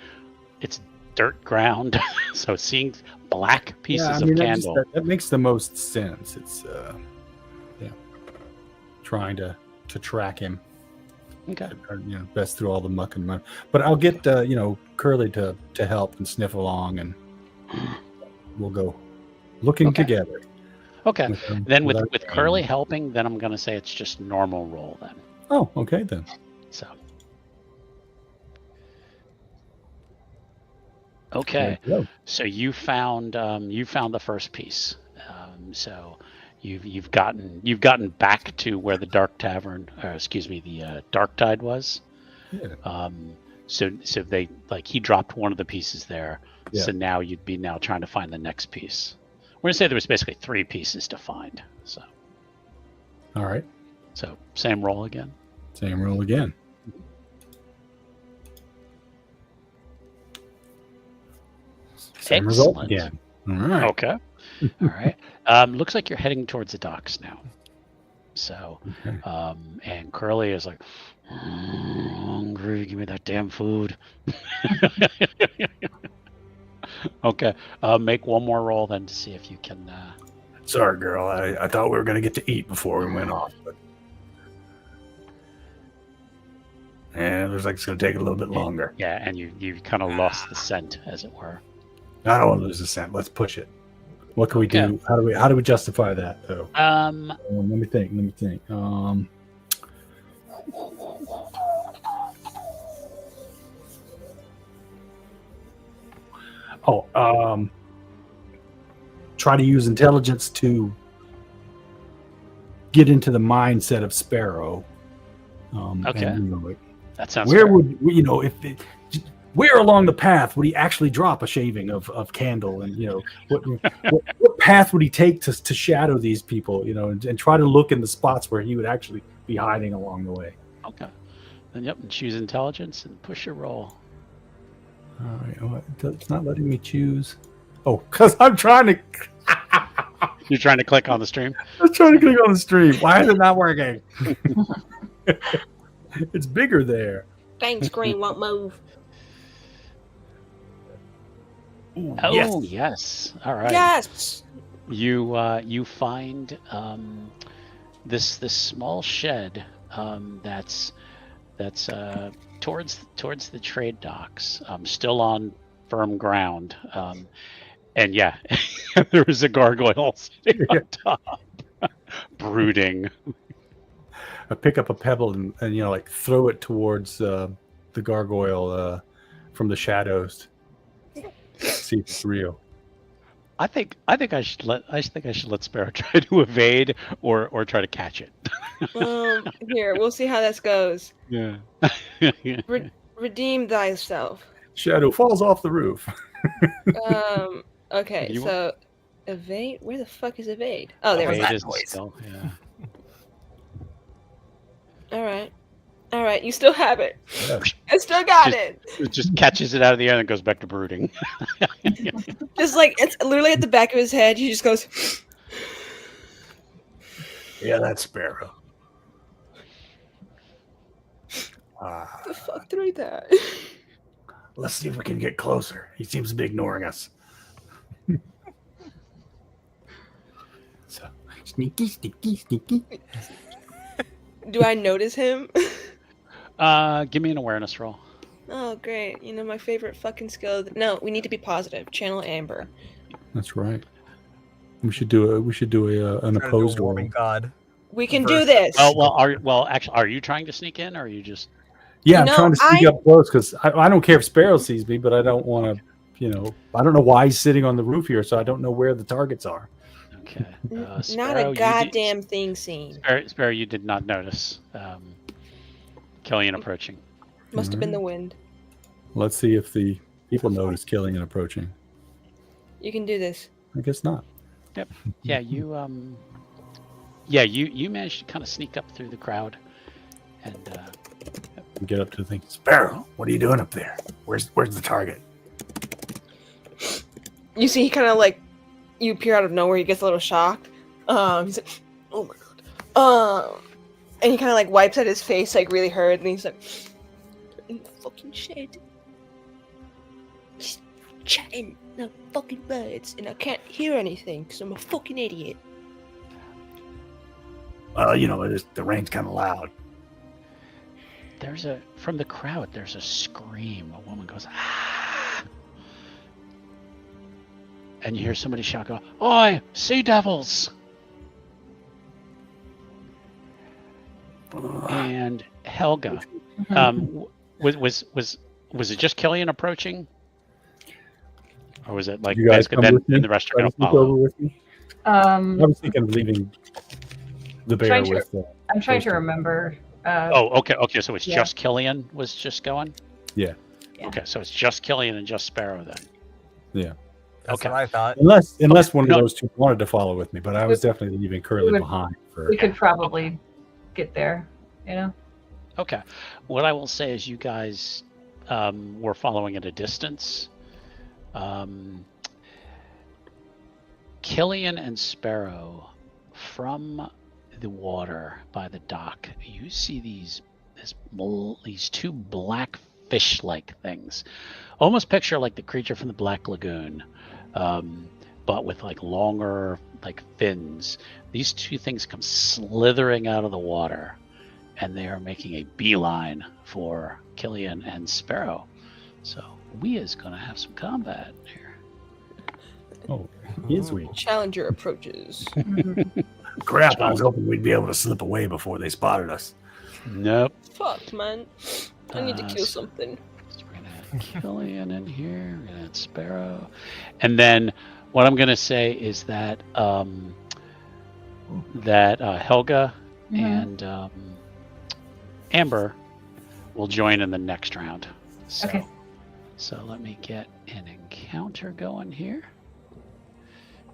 It's dirt ground, so seeing black pieces of candle that makes the most sense. It's trying to track him. Okay. Best through all the muck and mud. But I'll get Curly to help and sniff along, and we'll go looking together. Okay. Then with our Curly helping, then I'm going to say it's just normal roll then. Oh, okay then. So. Okay. So you found the first piece. So you've gotten back to where the Dark Tavern, the Dark Tide was. Yeah. So they he dropped one of the pieces there. Yeah. So now you'd be trying to find the next piece. We're gonna say there was basically 3 pieces to find. So. All right. So same roll again. Same roll again. Same result again. All right. Okay. All right. Looks like you're heading towards the docks now. So, and Curly is like, hungry. Give me that damn food. Okay. Make one more roll then to see if you can. Sorry, girl. I thought we were going to get to eat before we went off, but looks like it's going to take a little bit longer. Yeah, and you kind of lost the scent, as it were. I don't want to lose the scent. Let's push it. What can we do? How do we justify that though? Let me think. Try to use intelligence to get into the mindset of Sparrow. Okay. That sounds where fair. would where along the path would he actually drop a shaving of candle, and what path would he take to shadow these people, and try to look in the spots where he would actually be hiding along the way. Okay. Then and choose intelligence and push your roll. All right. Oh, it's not letting me choose. Oh, because I'm trying to. You're trying to click on the stream? I'm trying to click on the stream. Why is it not working? It's bigger there. Dang screen won't move. Ooh, Oh yes. All right. Yes. You find this small shed that's towards the trade docks, still on firm ground, And yeah, there was a gargoyle sitting on top, brooding. I pick up a pebble and like throw it towards the gargoyle from the shadows. See if it's real. I think I should let Sparrow try to evade or try to catch it. Here, we'll see how this goes. Yeah. Redeem thyself. Shadow falls off the roof. Okay, You so evade. Where the fuck is evade? Oh, there it Evade is. is the skill, yeah. All right. You still have it. Yeah. I still got it. It just catches it out of the air and goes back to brooding. Just like it's literally at the back of his head. He just goes. Yeah, that's Sparrow. The fuck through that. Let's see if we can get closer. He seems to be ignoring us. So sneaky. Do I notice him? Give me an awareness roll. Oh, great. You know, my favorite fucking skill. No, we need to be positive. Channel Amber. That's right. We should do an opposed roll. warming god. We can do this. Actually, are you trying to sneak in, or are you just? Yeah, I'm trying to sneak up close because I don't care if Sparrow sees me, but I don't want to, I don't know why he's sitting on the roof here, so I don't know where the targets are. Okay. Not Sparrow, a goddamn thing seen. Sparrow, you did not notice Cillian approaching. Must have been the wind. Let's see if the people notice Cillian approaching. You can do this. I guess not. Yep. Yeah, you you managed to kind of sneak up through the crowd and Get up to the thing. Sparrow, what are you doing up there? Where's the target? You see, he kind of like you appear out of nowhere. He gets a little shocked. He's like, "Oh my god!" And he kind of like wipes at his face, like really hurt, and he's like, "In the fucking shed, just chatting no fucking birds, and I can't hear anything because I'm a fucking idiot." The rain's kind of loud. From the crowd, there's a scream. A woman goes, "Ah!" And you hear somebody shout, "Go, oi, sea devils!" And Helga, was it just Cillian approaching, or was it like You guys then with me? the rest are going to Sneak follow? over with me? I was thinking of leaving the bear Trying to- with. I'm trying to remember. Okay. So it's Yeah. just Cillian was just going. Yeah. Yeah. Okay, so it's just Cillian and just Sparrow then. Yeah. That's Okay. what I thought. Unless one No. of those two wanted to follow with me, but I was definitely leaving Curly would- behind. We could probably get there. Okay. What I will say is you guys were following at a distance. Cillian and Sparrow, from the water by the dock, you see these two black fish-like things. Almost picture like the creature from the Black Lagoon, but with like longer like fins. These two things come slithering out of the water, and they are making a beeline for Cillian and Sparrow. So we is gonna have some combat here. Oh, is we? Challenger approaches. Crap! I was hoping we'd be able to slip away before they spotted us. Nope. Fuck, man. I need to kill something. So we're gonna have Cillian in here. We're gonna add Sparrow, and then what I'm gonna say is that Helga and Amber will join in the next round. So, Okay. So let me get an encounter going here.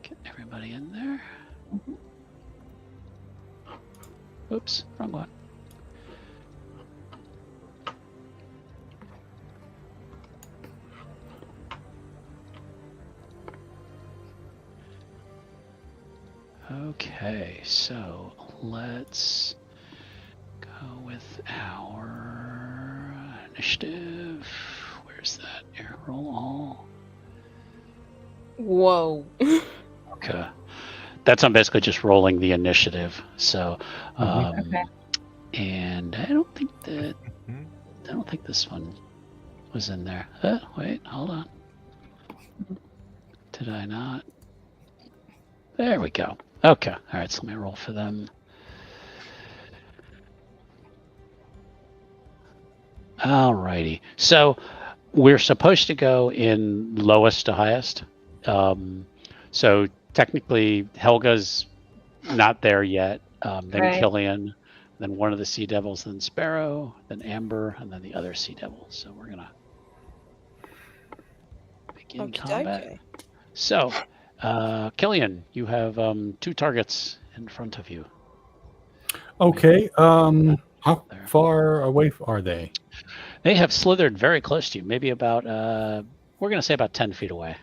Get everybody in there. Oops, wrong one. Okay, so let's go with our initiative. Where's that? Here, roll all. Whoa. Okay. That's I'm basically just rolling the initiative. So, Okay. and I don't think this one was in there. Wait, hold on. Did I not? There we go. Okay. All right. So let me roll for them. All righty. So we're supposed to go in lowest to highest. So technically, Helga's not there yet. Then Right. Cillian, then one of the Sea Devils, then Sparrow, then Amber, and then the other Sea Devil. So we're gonna begin combat. Okay. So, Cillian, you have 2 targets in front of you. Okay. How There. far away are they? They have slithered very close to you, maybe about we're gonna say about 10 feet away.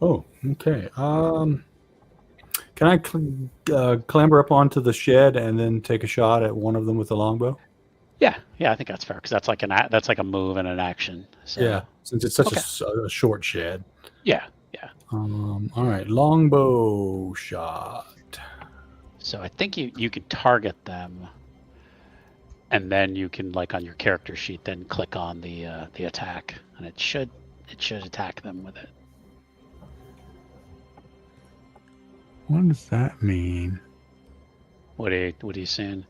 Oh, okay. Can I clamber up onto the shed and then take a shot at one of them with the longbow? Yeah, I think that's fair because that's like that's like a move and an action. So, Yeah, since it's such Okay. a short shed. Yeah. All right, longbow shot. So I think you could target them, and then you can, like, on your character sheet, then click on the attack, and it should attack them with it. What does that mean? What are you saying?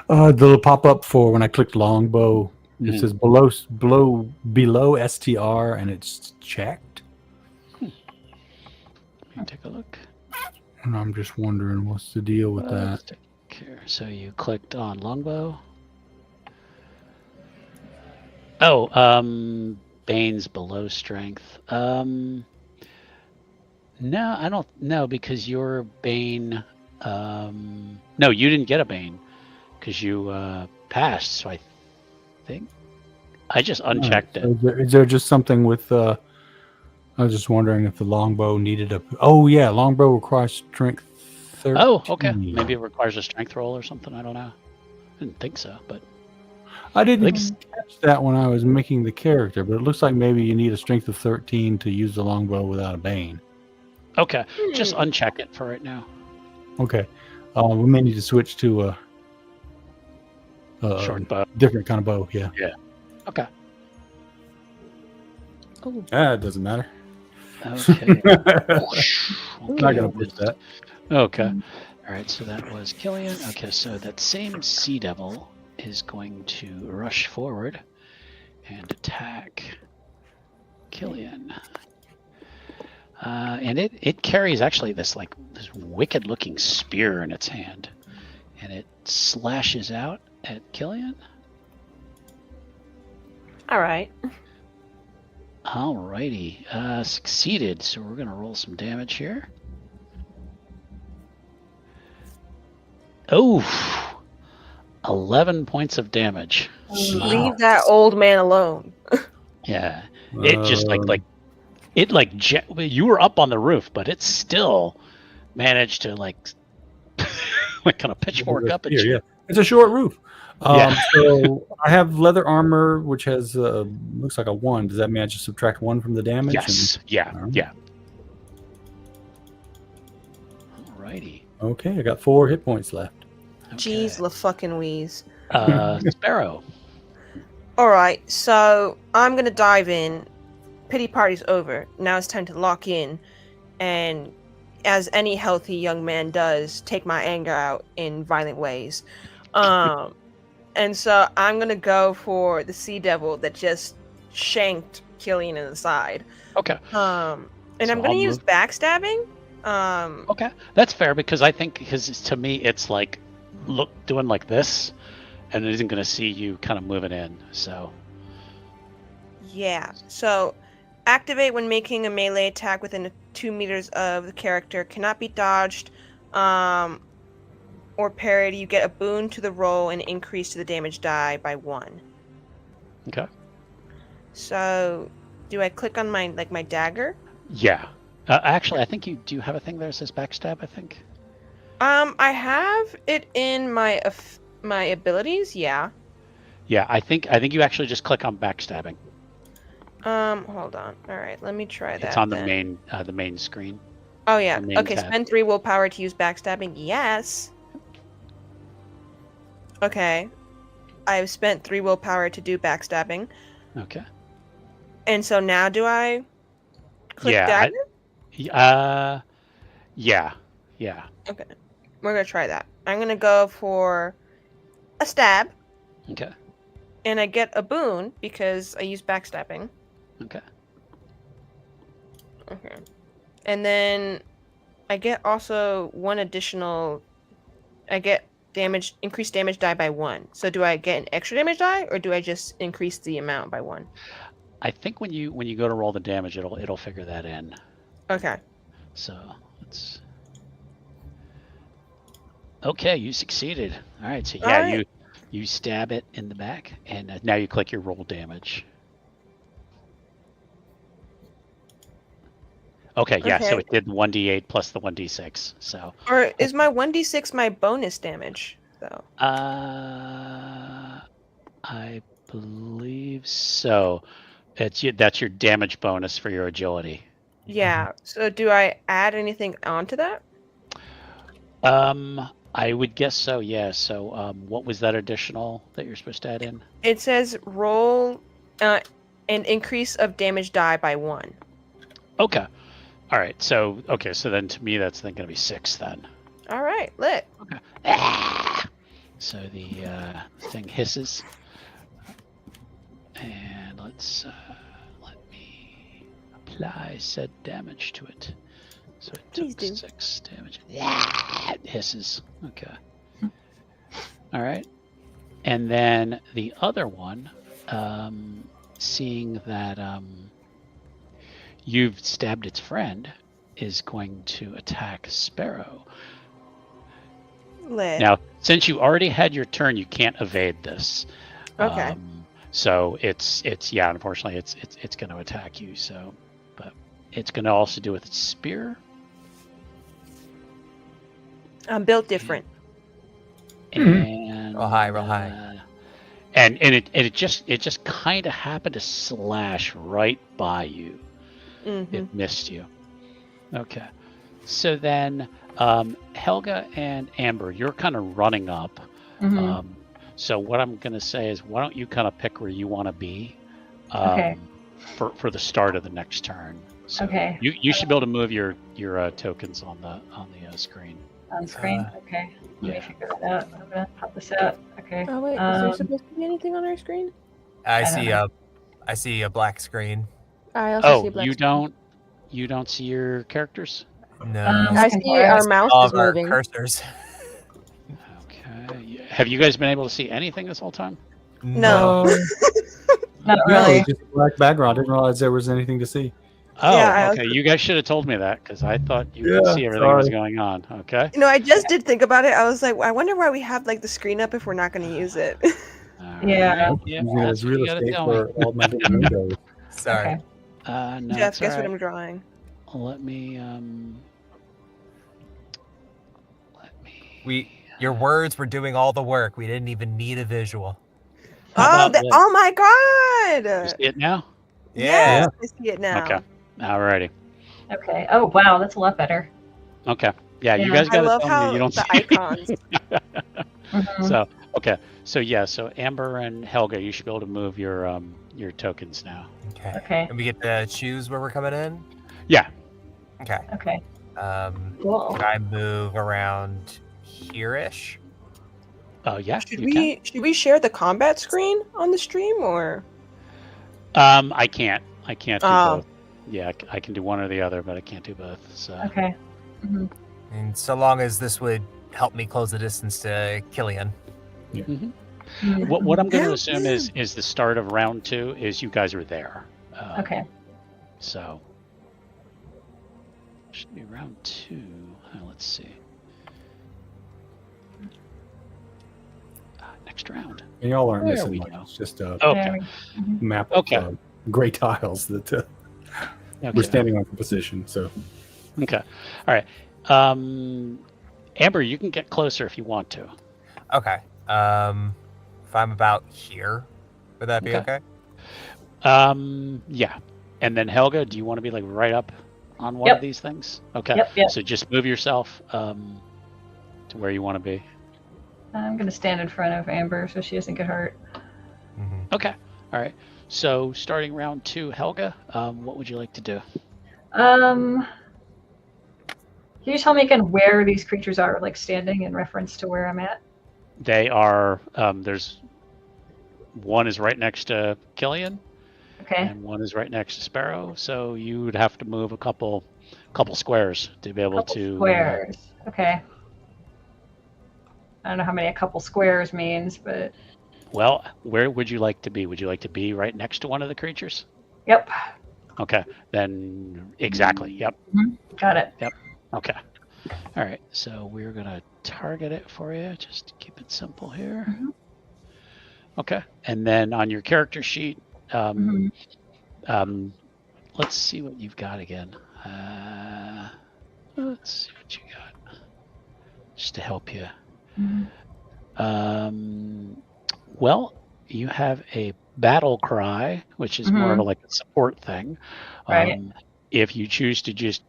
The pop up for when I clicked longbow. It Mhm. says below STR, and it's checked. Let me take a look. And I'm just wondering what's the deal with Let's that. take care. So you clicked on longbow. Oh, Bane's below strength. No, I don't know because your Bane. No, you didn't get a Bane because you passed. So I think I just unchecked it. So is there just something with? I was just wondering if the longbow needed a. Oh yeah, longbow requires strength 13. Oh, okay. Maybe it requires a strength roll or something. I don't know. I didn't think so, but I didn't Like- catch that when I was making the character, but it looks like maybe you need a strength of 13 to use the longbow without a bane. okay. Just uncheck it for right now. Okay, we may need to switch to a Short bow. different kind of bow. Yeah. Okay. It doesn't matter. Okay. Not gonna push that. Okay. All right. So that was Cillian. Okay. So that same Sea Devil is going to rush forward and attack Cillian. And it carries actually this wicked looking spear in its hand, and it slashes out at Cillian. All right. Alrighty, succeeded. So we're gonna roll some damage here. Oh, 11 points of damage. Leave that old man alone. Yeah, it just you were up on the roof, but it still managed to kind of pitchfork up at you. Yeah, it's a short roof. Yeah. So I have leather armor, which has looks like a 1. Does that mean I just subtract 1 from the damage? Yes. Yeah. Alright. Yeah. Alrighty. Okay, I got 4 hit points left. Jeez, la fucking wheeze. Sparrow. All right, so I'm gonna dive in. Pity party's over. Now it's time to lock in, and as any healthy young man does, take my anger out in violent ways. And so I'm gonna go for the Sea Devil that just shanked Cillian in the side. Okay. And So I'm gonna I'll use move. backstabbing. Okay, that's fair because to me it's like doing like this, and it isn't going to see you kind of moving in. So Yeah. So activate when making a melee attack within 2 meters of the character. Cannot be dodged or parried. You get a boon to the roll and increase to the damage die by 1. okay. So do I click on my dagger? Yeah. Actually, I think you do have a thing there that says backstab. I think. I have it in my my abilities. Yeah. Yeah, I think you actually just click on backstabbing. Hold on. All right, let me try that. It's on the then. main screen. Oh yeah. the main Okay. tab. Spend 3 willpower to use backstabbing. Yes. Okay. I've spent 3 willpower to do backstabbing. Okay. And so now do I Click Yeah, dagger? Yeah. Okay. We're going to try that. I'm going to go for a stab. Okay. And I get a boon because I use backstabbing. Okay. Okay. And then I get also one additional... I get increased damage die by 1. So do I get an extra damage die, or do I just increase the amount by 1? I think when you go to roll the damage, it'll figure that in. Okay. So let's. Okay, you succeeded. All right, so yeah, All right. you stab it in the back, and now you click your roll damage. Okay, yeah, so Okay. it did 1d8 plus the 1d6. So. Or is my 1d6 my bonus damage, though? I believe so. That's your damage bonus for your agility. Yeah. So do I add anything onto that? I would guess so. Yeah. So, what was that additional that you're supposed to add in? It says roll an increase of damage die by 1. Okay. All right. So then to me that's then going to be 6 then. All right, lit. Okay. Ah! So the thing hisses, and let me apply said damage to it. So it Please took do. 6 damage. Yeah, it hisses. Okay. All right. And then the other one, seeing that you've stabbed its friend, is going to attack Sparrow. Lit. Now, since you already had your turn, you can't evade this. Okay. So it's unfortunately it's going to attack you. So, but it's going to also do with its spear. I'm built different. And Roll high. And it just kind of happened to slash right by you. Mm-hmm. It missed you. Okay. So then, Helga and Amber, you're kind of running up. Mhm. So what I'm going to say is, why don't you kind of pick where you want to be Okay. for the start of the next turn. So Okay. You should be able to move your tokens on the screen. On screen? Okay. Let me yeah. figure that out. I'm gonna pop this out. Okay. Oh wait, is there supposed to be anything on our screen? I don't see a black screen. I also see Oh, a black you don't see your characters? No. I looking see for it. our mouse All is of our moving. cursors. Okay. Have you guys been able to see anything this whole time? No. Not No, really. just a black background. I didn't realize there was anything to see. Oh, Yeah, I okay. You guys should have told me that, because I thought you could Yeah, see everything that was sorry. going on. Okay. You know, I just did think about it. I was like, I wonder why we have like the screen up if we're not going to use it. All Yeah. right. Yeah. Using it That's as what real you gotta estate tell for me. all my little windows. Sorry. Okay. No, Jeff, it's guess all what right. I'm drawing? Let me Your words were doing all the work. We didn't even need a visual. How about this? Oh my You god! see it now? Yes, I see it now. Okay. Alrighty. Okay. Oh wow, that's a lot better. Okay. Yeah, you Yeah. guys I got to love tell how me you don't the see icons. Mhm. So okay. So Amber and Helga, you should be able to move your tokens now. Okay. Okay. And we get to choose where we're coming in? Yeah. Okay. Okay. Cool. Can I move around here-ish? Yeah. Should you we share the combat screen on the stream or? can. I can't do Oh. both. Yeah, I can do one or the other, but I can't do both. So. Okay. Mhm. And so long as this would help me close the distance to Cillian. Mhm. Mhm. What I'm going to Yeah. assume is the start of round 2 is you guys are there. Okay. So should be round 2. Let's see. Next round. And y'all aren't There missing we much. go. It's just a Okay. There we- mhm. map of Okay. gray tiles that Okay. we're standing on for position. So Okay. All right. Amber, you can get closer if you want to. Okay. If I'm about here, would that be Okay. okay? Yeah. And then Helga, do you want to be like right up on one Yep. of these things? Okay. Yep. So just move yourself to where you want to be. I'm gonna stand in front of Amber so she doesn't get hurt. Mhm. Okay. All right. So starting round 2, Helga, what would you like to do? Can you tell me again where these creatures are, like standing in reference to where I'm at? They are. There's one is right next to Cillian, Okay. and one is right next to Sparrow. So you would have to move a couple squares to be able to. Squares. Okay. I don't know how many a couple squares means, but. Well, where would you like to be? Would you like to be right next to one of the creatures? Yep. Okay. Then exactly. Yep. Got it. Yep. Okay. All right. So we're gonna target it for you. Just to keep it simple here. Mhm. Okay. And then on your character sheet, Mhm. let's see what you've got again. Let's see what you got, just to help you. Mhm. Well, you have a battle cry, which is more of like a support thing. Right. If you choose to just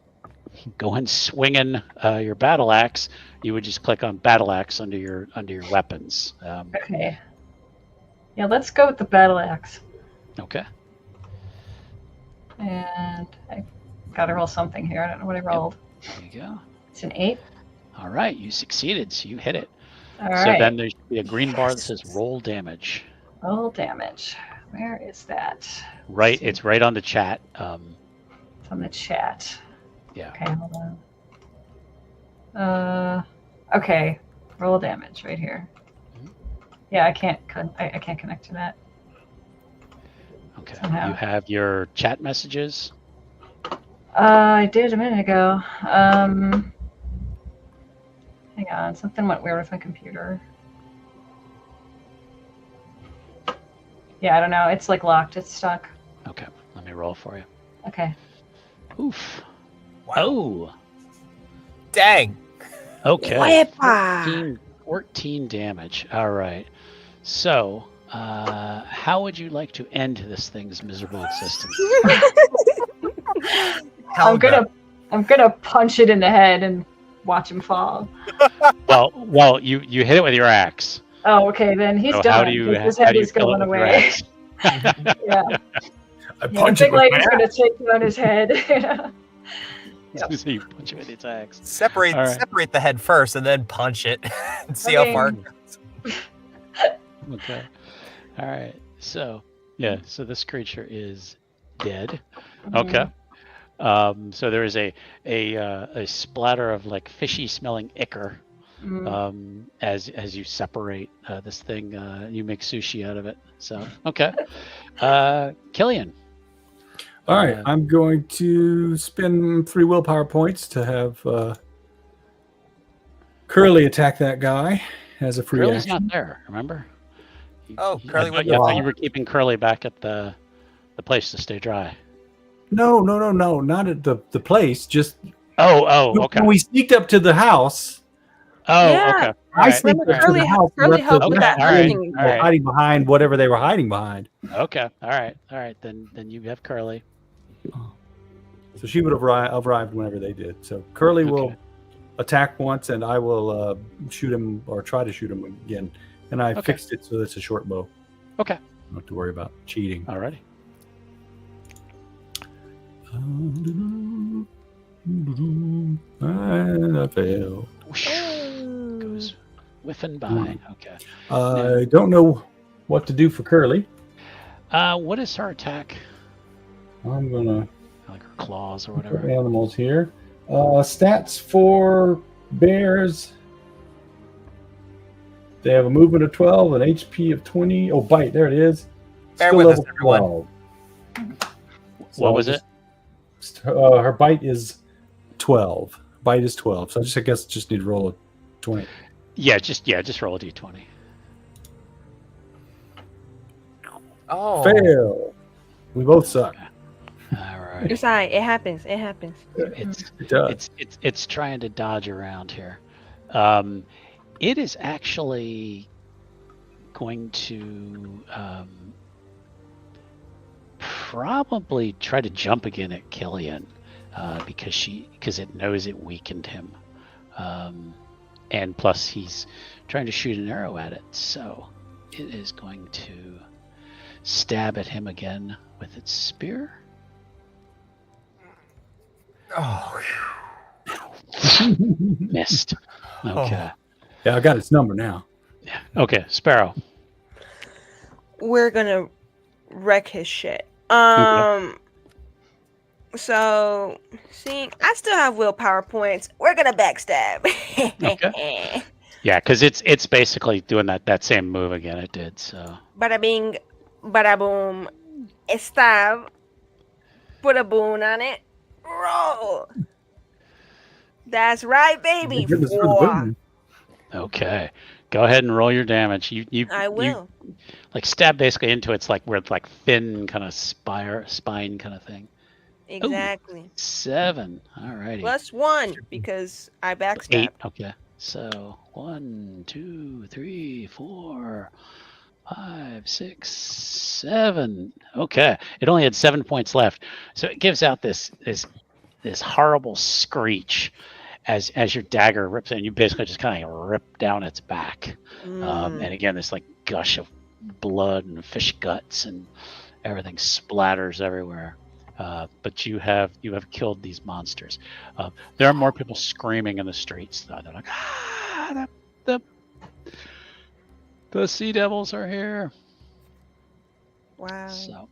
go in swinging your battle axe, you would just click on battle axe under your weapons. Okay. Yeah, let's go with the battle axe. Okay. And I gotta roll something here. I don't know what I rolled. There you go. It's an 8. All right, you succeeded, so you hit it. All So right. then there should be a green bar that says roll damage. Roll damage. Where is that? Right, See. it's right on the chat. It's on the chat. Yeah. Okay, hold on. Okay. Roll damage right here. Mhm. Yeah, I can't connect to that. Okay. Somehow. You have your chat messages. I did a minute ago. Hang on, something went weird with my computer. Yeah, I don't know. It's like locked. It's stuck. Okay, let me roll for you. Okay. Oof. Wow. Oh. Dang. Okay. Wepa. 14 damage. All right. So, how would you like to end this thing's miserable existence? Helga. I'm gonna punch it in the head and watch him fall. Well, you hit it with your axe. Oh, okay, then he's So done. how do you His head is kill going it with your away. axe? Yeah. I Yeah, punch the it big with leg my is axe. gonna take on his head. So you punch it with its axe. Separate All right. separate the head first and then punch it and see how far it goes. Okay. All right. So yeah. So this creature is dead. Okay. So there is a splatter of like fishy smelling ichor as you separate this thing. You make sushi out of it. So okay. Cillian. All right, I'm going to spend 3 willpower points to have Curly attack that guy as a free Curly's action. not there. Remember? Oh, Curly I went thought off. you were keeping Curly back at the place to stay dry. No, not at the place. Just Oh, okay. when we sneaked up to the house. Oh, Yeah. okay. All I right. sneaked up to Curly- the house. Curly left helped the with that guy hunting. All right. hiding behind whatever they were hiding behind. Okay. All right. Then you have Curly. So she would have arrived whenever they did. So Curly will Okay. attack once, and I will shoot him or try to shoot him again. And I Okay. fixed it so it's a short bow. Okay. Don't have to worry about cheating. Alrighty. And I fail. Goes whiffing by. Okay. I don't know what to do for Curly. What is her attack? I'm gonna Like her claws or put whatever. animals here. Stats for bears. They have a movement of 12, an HP of 20. Oh, bite. There it is. Bear Skill with us, level everyone. 12. What was it? Her bite is 12. Bite is 12. So I guess just need to roll a 20. Yeah, just roll a d20. Oh. Fail. We both suck. All right. It's alright. It happens. It happens. It's It does. it's trying to dodge around here. It is actually going to probably try to jump again at Cillian because it knows it weakened him, and plus he's trying to shoot an arrow at it. So it is going to stab at him again with its spear. Oh. Missed. Okay. Yeah, I got its number now. Yeah. Okay, Sparrow. We're gonna wreck his shit. So, see, I still have willpower points. We're gonna backstab. Okay. Yeah, because it's basically doing that same move again. It did so. Bada bing, bada boom. Stab. Put a boon on it. Roll. That's right, baby. Goodness for the Four. boon. Okay, go ahead and roll your damage. You I will. You, like stab basically into its like where it's like thin kind of spine kind of thing. Exactly. 7. All righty. +1 because I backstab. 8. Okay. So 1, 2, 3, 4, 5, 6, 7. Okay. It only had 7 points left. So it gives out this horrible screech as your dagger rips in. You basically just kind of rip down its back. And again, this like gush of blood and fish guts and everything splatters everywhere. But you have killed these monsters. There are more people screaming in the streets. Though. They're like, the sea devils are here. Wow. So,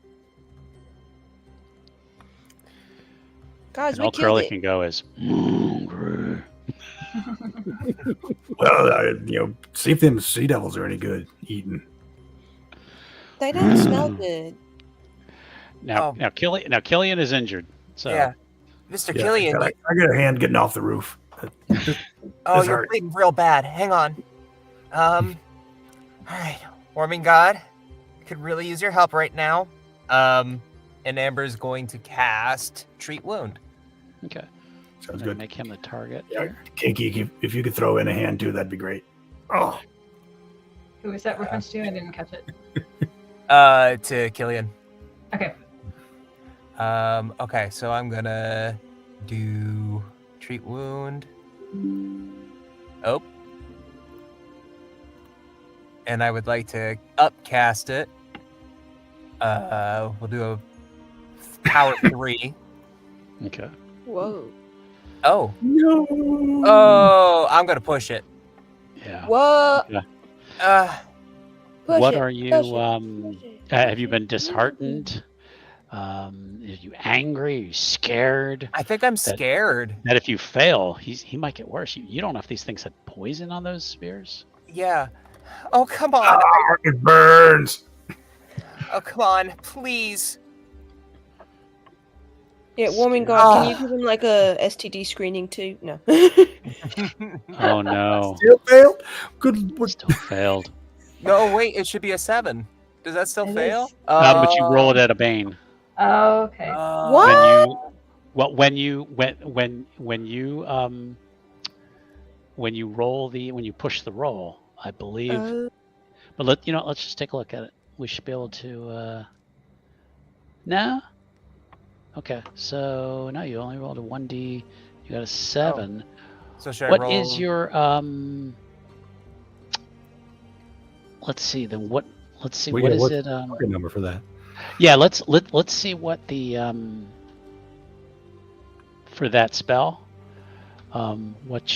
Guys, and we all killed Curly it. can go is. Well, see if them sea devils are any good eating. They don't smell good. Now Cillian is injured. So Yeah. Mr. Yeah, Cillian, I got a hand getting off the roof. oh, you're hurt. bleeding real bad. Hang on. All right. Warming God, could really use your help right now. And Amber's going to cast Treat Wound. okay. Sounds I'm gonna good. make him the target. Yeah, Here. Kinky, if you could throw in a hand too, that'd be great. Oh, Who was that reference to? I didn't catch it. To Cillian. Okay. Okay, so I'm gonna do Treat Wound. Oh. And I would like to upcast it. We'll do a power 3. Okay. Whoa. Oh. no. Oh, I'm gonna push it. Yeah. What? What it, are you? push it. Have you been disheartened? Are you angry? Are you scared? I think I'm scared. That if you fail, he might get worse. You don't know if these things had poison on those spears. Yeah. Oh, come on. It burns. Oh, come on. Please. Yeah, warming God, can you give him like a STD screening too? No. Oh no! Still failed. Good. Still failed. No, wait. It should be a 7. Does that still It fail? is. But you roll it at a bane. Oh, okay. What? When you push the roll, I believe. But let's just take a look at it. We should be able to. No. Okay, so no, you only rolled a 1d. You got a 7. So should I What roll? is your Let's see. Then what? Let's see. Well, What yeah, is what's it? Good number for that. Yeah. Let's see what the for that spell. What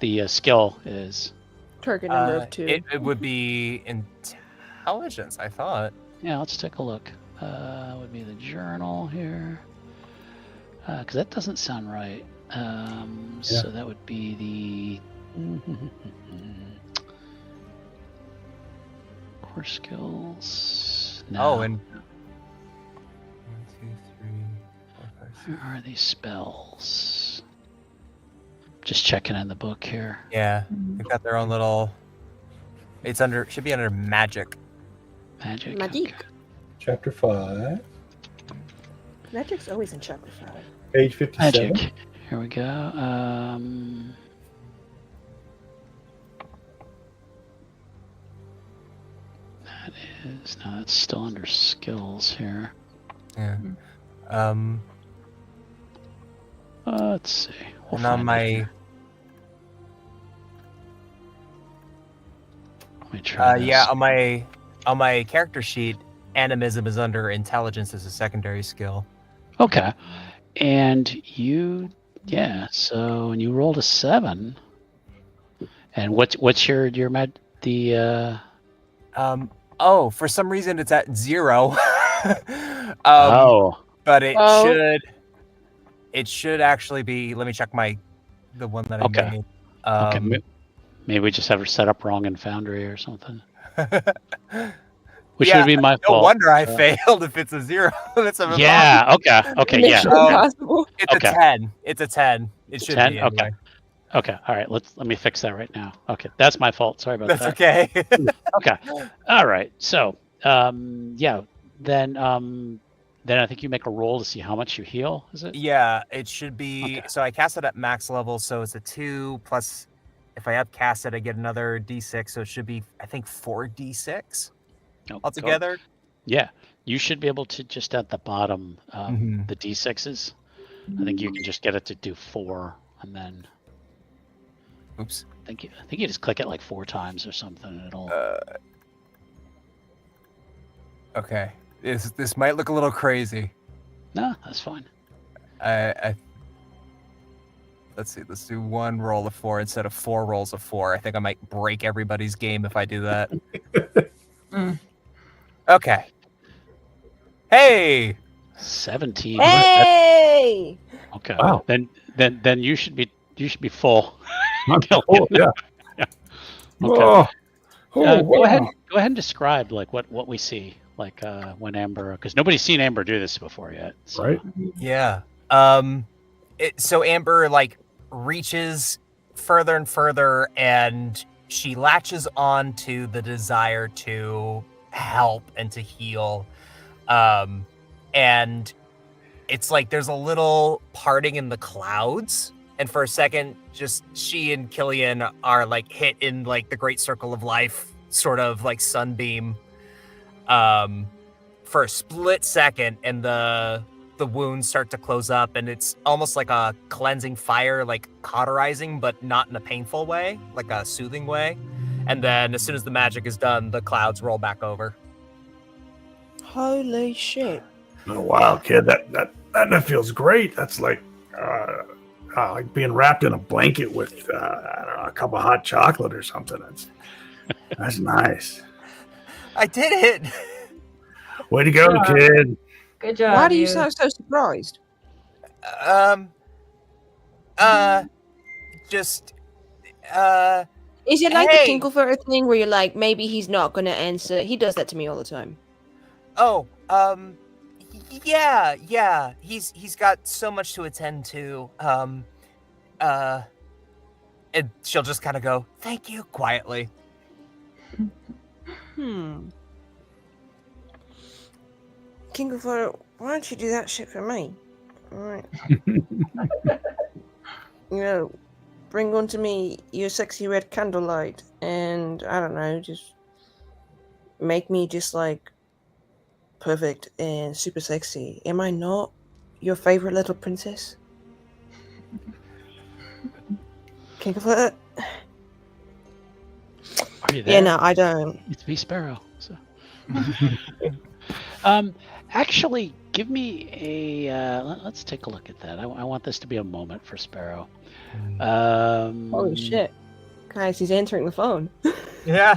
the skill is. Target number of 2. It would be intelligence, I thought. Yeah. Let's take a look. Would be the journal here. Because that doesn't sound right. So that would be the core skills. No. Oh, and 1, 2, 3, 4, 5, 6. Where are these spells? Just checking in the book here. Yeah, they've got their own little. It's should be under magic. Magic. Magic. Okay. Chapter 5, Magic's always in chapter 5. page 57. Magic. Here we go. That is no. That's still under skills here. Yeah. Let's see. We'll And on find it my here. Let me try. yeah, this. on my character sheet, animism is under intelligence as a secondary skill. Okay. And you, yeah. So when you rolled a 7, and what's your Oh, for some reason it's at 0. Oh, But Oh. it should actually be. Let me check the one that I Okay. made. okay. Maybe we just have her set up wrong in Foundry or something. Which Yeah, would be my no fault. wonder I failed if it's a 0. That's a Yeah. Okay. Yeah. Mission Impossible. It's Okay. a 10. It's a 10. It should 10? be anyway. Okay. All right. Let me fix that right now. Okay. That's my fault. Sorry about That's that. okay. Okay. All right. So, yeah. Then I think you make a roll to see how much you heal. Is it? Yeah, it should be. Okay. So I cast it at max level, so it's a 2 plus. If I have cast it, I get another d6, so it should be, I think, 4d6 Oh, altogether. Yeah. You should be able to just at the bottom, Mhm. the d6s. I think you can just get it to do 4, and then Oops. I think you just click it like 4 times or something, and it'll. Okay. This might look a little crazy. No, that's fine. Let's see. Let's do 1 roll of 4 instead of 4 rolls of 4. I think I might break everybody's game if I do that. Okay. Hey. 17. Hey! Okay. Wow. Then you should be full. Oh, yeah. Okay. Oh, Go wow. ahead and describe like what we see, like when Amber, because nobody's seen Amber do this before yet. So. Right? Yeah. So Amber like reaches further and further, and she latches on to the desire to help and to heal. And it's like there's a little parting in the clouds, and for a second, just she and Cillian are like hit in like the great circle of life, sort of like sunbeam. For a split second, and the wounds start to close up, and it's almost like a cleansing fire, like cauterizing, but not in a painful way, like a soothing way. And then as soon as the magic is done, the clouds roll back over. Holy shit. Oh, wow, kid, that feels great. That's like being wrapped in a blanket with I don't know, a cup of hot chocolate or something. That's nice. I did it. Way to go, Yeah. kid. Good job. Why do you sound so surprised? Just Is it like Hey! the Kinklefer thing where you're like, maybe he's not gonna answer? He does that to me all the time. yeah. He's got so much to attend to. And she'll just kind of go, "Thank you," quietly. Kinklefer, why don't you do that shit for me? Alright. Bring onto me your sexy red candlelight, and I don't know, just make me just like perfect and super sexy. Am I not your favorite little princess? Kinklefer? Are you there? Yeah, no, I don't. It's me, Sparrow. So. Actually, give me a. Let's take a look at that. I want this to be a moment for Sparrow. Holy shit. Guys, he's answering the phone. Yeah.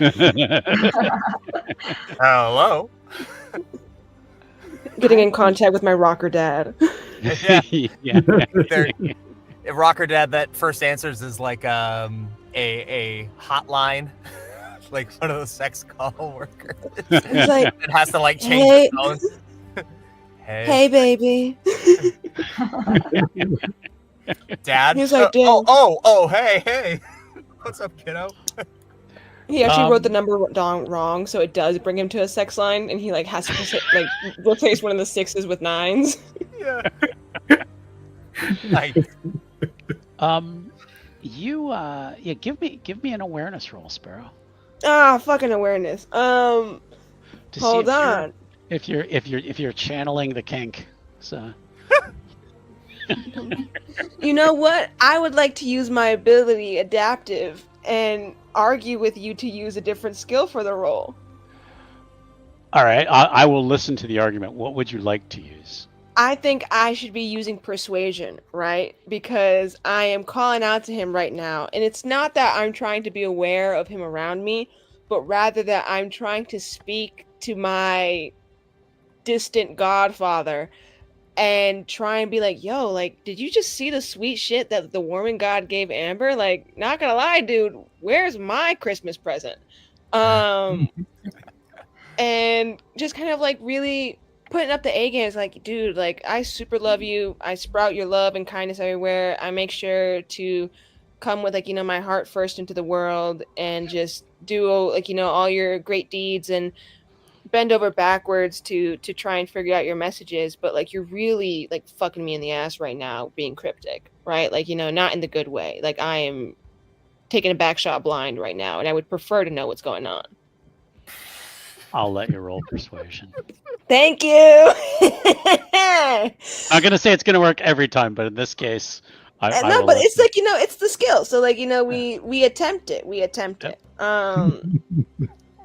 Hello. Getting in contact with my rocker dad. Yeah. Rocker Dad that first answers is like a hotline, like one of those sex call workers. He's like, It has to like change Hey. the tone. hey, baby. Dad. He was like, Hey. What's up, kiddo? He actually wrote the number down wrong, so it does bring him to a sex line, and he like has to replace one of the 6s with 9s. Yeah. Nice. Give me an awareness roll, Sparrow. Fucking awareness. To see Hold on. if you're channeling the kink. So You know what? I would like to use my ability adaptive and argue with you to use a different skill for the role. all right, I will listen to the argument. What would you like to use? I think I should be using persuasion, right? Because I am calling out to him right now. And it's not that I'm trying to be aware of him around me, but rather that I'm trying to speak to my distant godfather and try and be like, yo, like, did you just see the sweet shit that the warming god gave Amber? Like, not gonna lie, dude, where's my Christmas present? And just kind of like really putting up the A game is like, dude, like, I super love you. I sprout your love and kindness everywhere. I make sure to come with, like, my heart first into the world and just do, like, all your great deeds and bend over backwards to try and figure out your messages. But, like, you're really, like, fucking me in the ass right now being cryptic, right? Like, not in the good way. Like, I am taking a back shot blind right now, and I would prefer to know what's going on. I'll let you roll persuasion. Thank you. I'm gonna say it's gonna work every time, but in this case, I no, will but let it's you. like, it's the skill. So, like, we attempt it. We attempt Yep. it.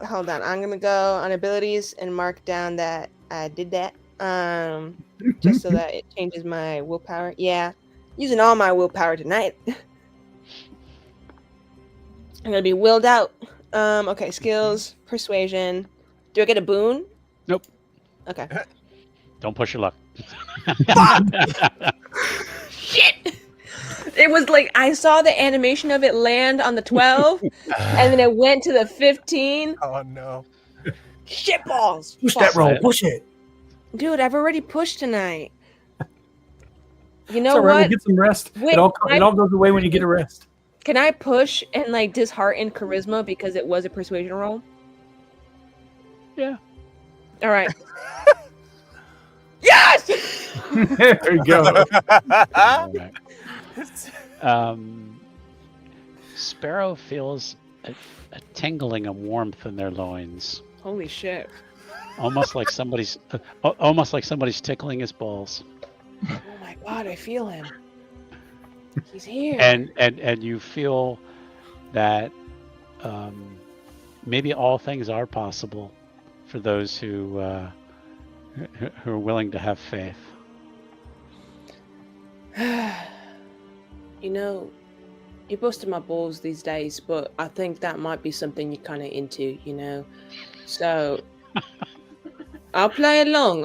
Hold on. I'm gonna go on abilities and mark down that I did that. Just so that it changes my willpower. Yeah, using all my willpower tonight. I'm gonna be willed out. Okay, skills, persuasion. Do I get a boon? Nope. Okay. Don't push your luck. Shit! It was like I saw the animation of it land on the 12, and then it went to the 15. Oh no! Shit balls! Push Fuck. that roll. Push it. Dude, I've already pushed tonight. You know It's all right, what? we'll get some rest. Wait, it all goes away when you get a rest. Can I push and like dishearten charisma because it was a persuasion roll? Yeah. All right. Yes! There we go. All right. Sparrow feels a tingling of warmth in their loins, Holy shit. almost like somebody's tickling his balls. Oh my god, I feel him. He's here. And you feel that maybe all things are possible for those who are willing to have faith. You busted my balls these days, but I think that might be something you're kind of into, So I'll play along.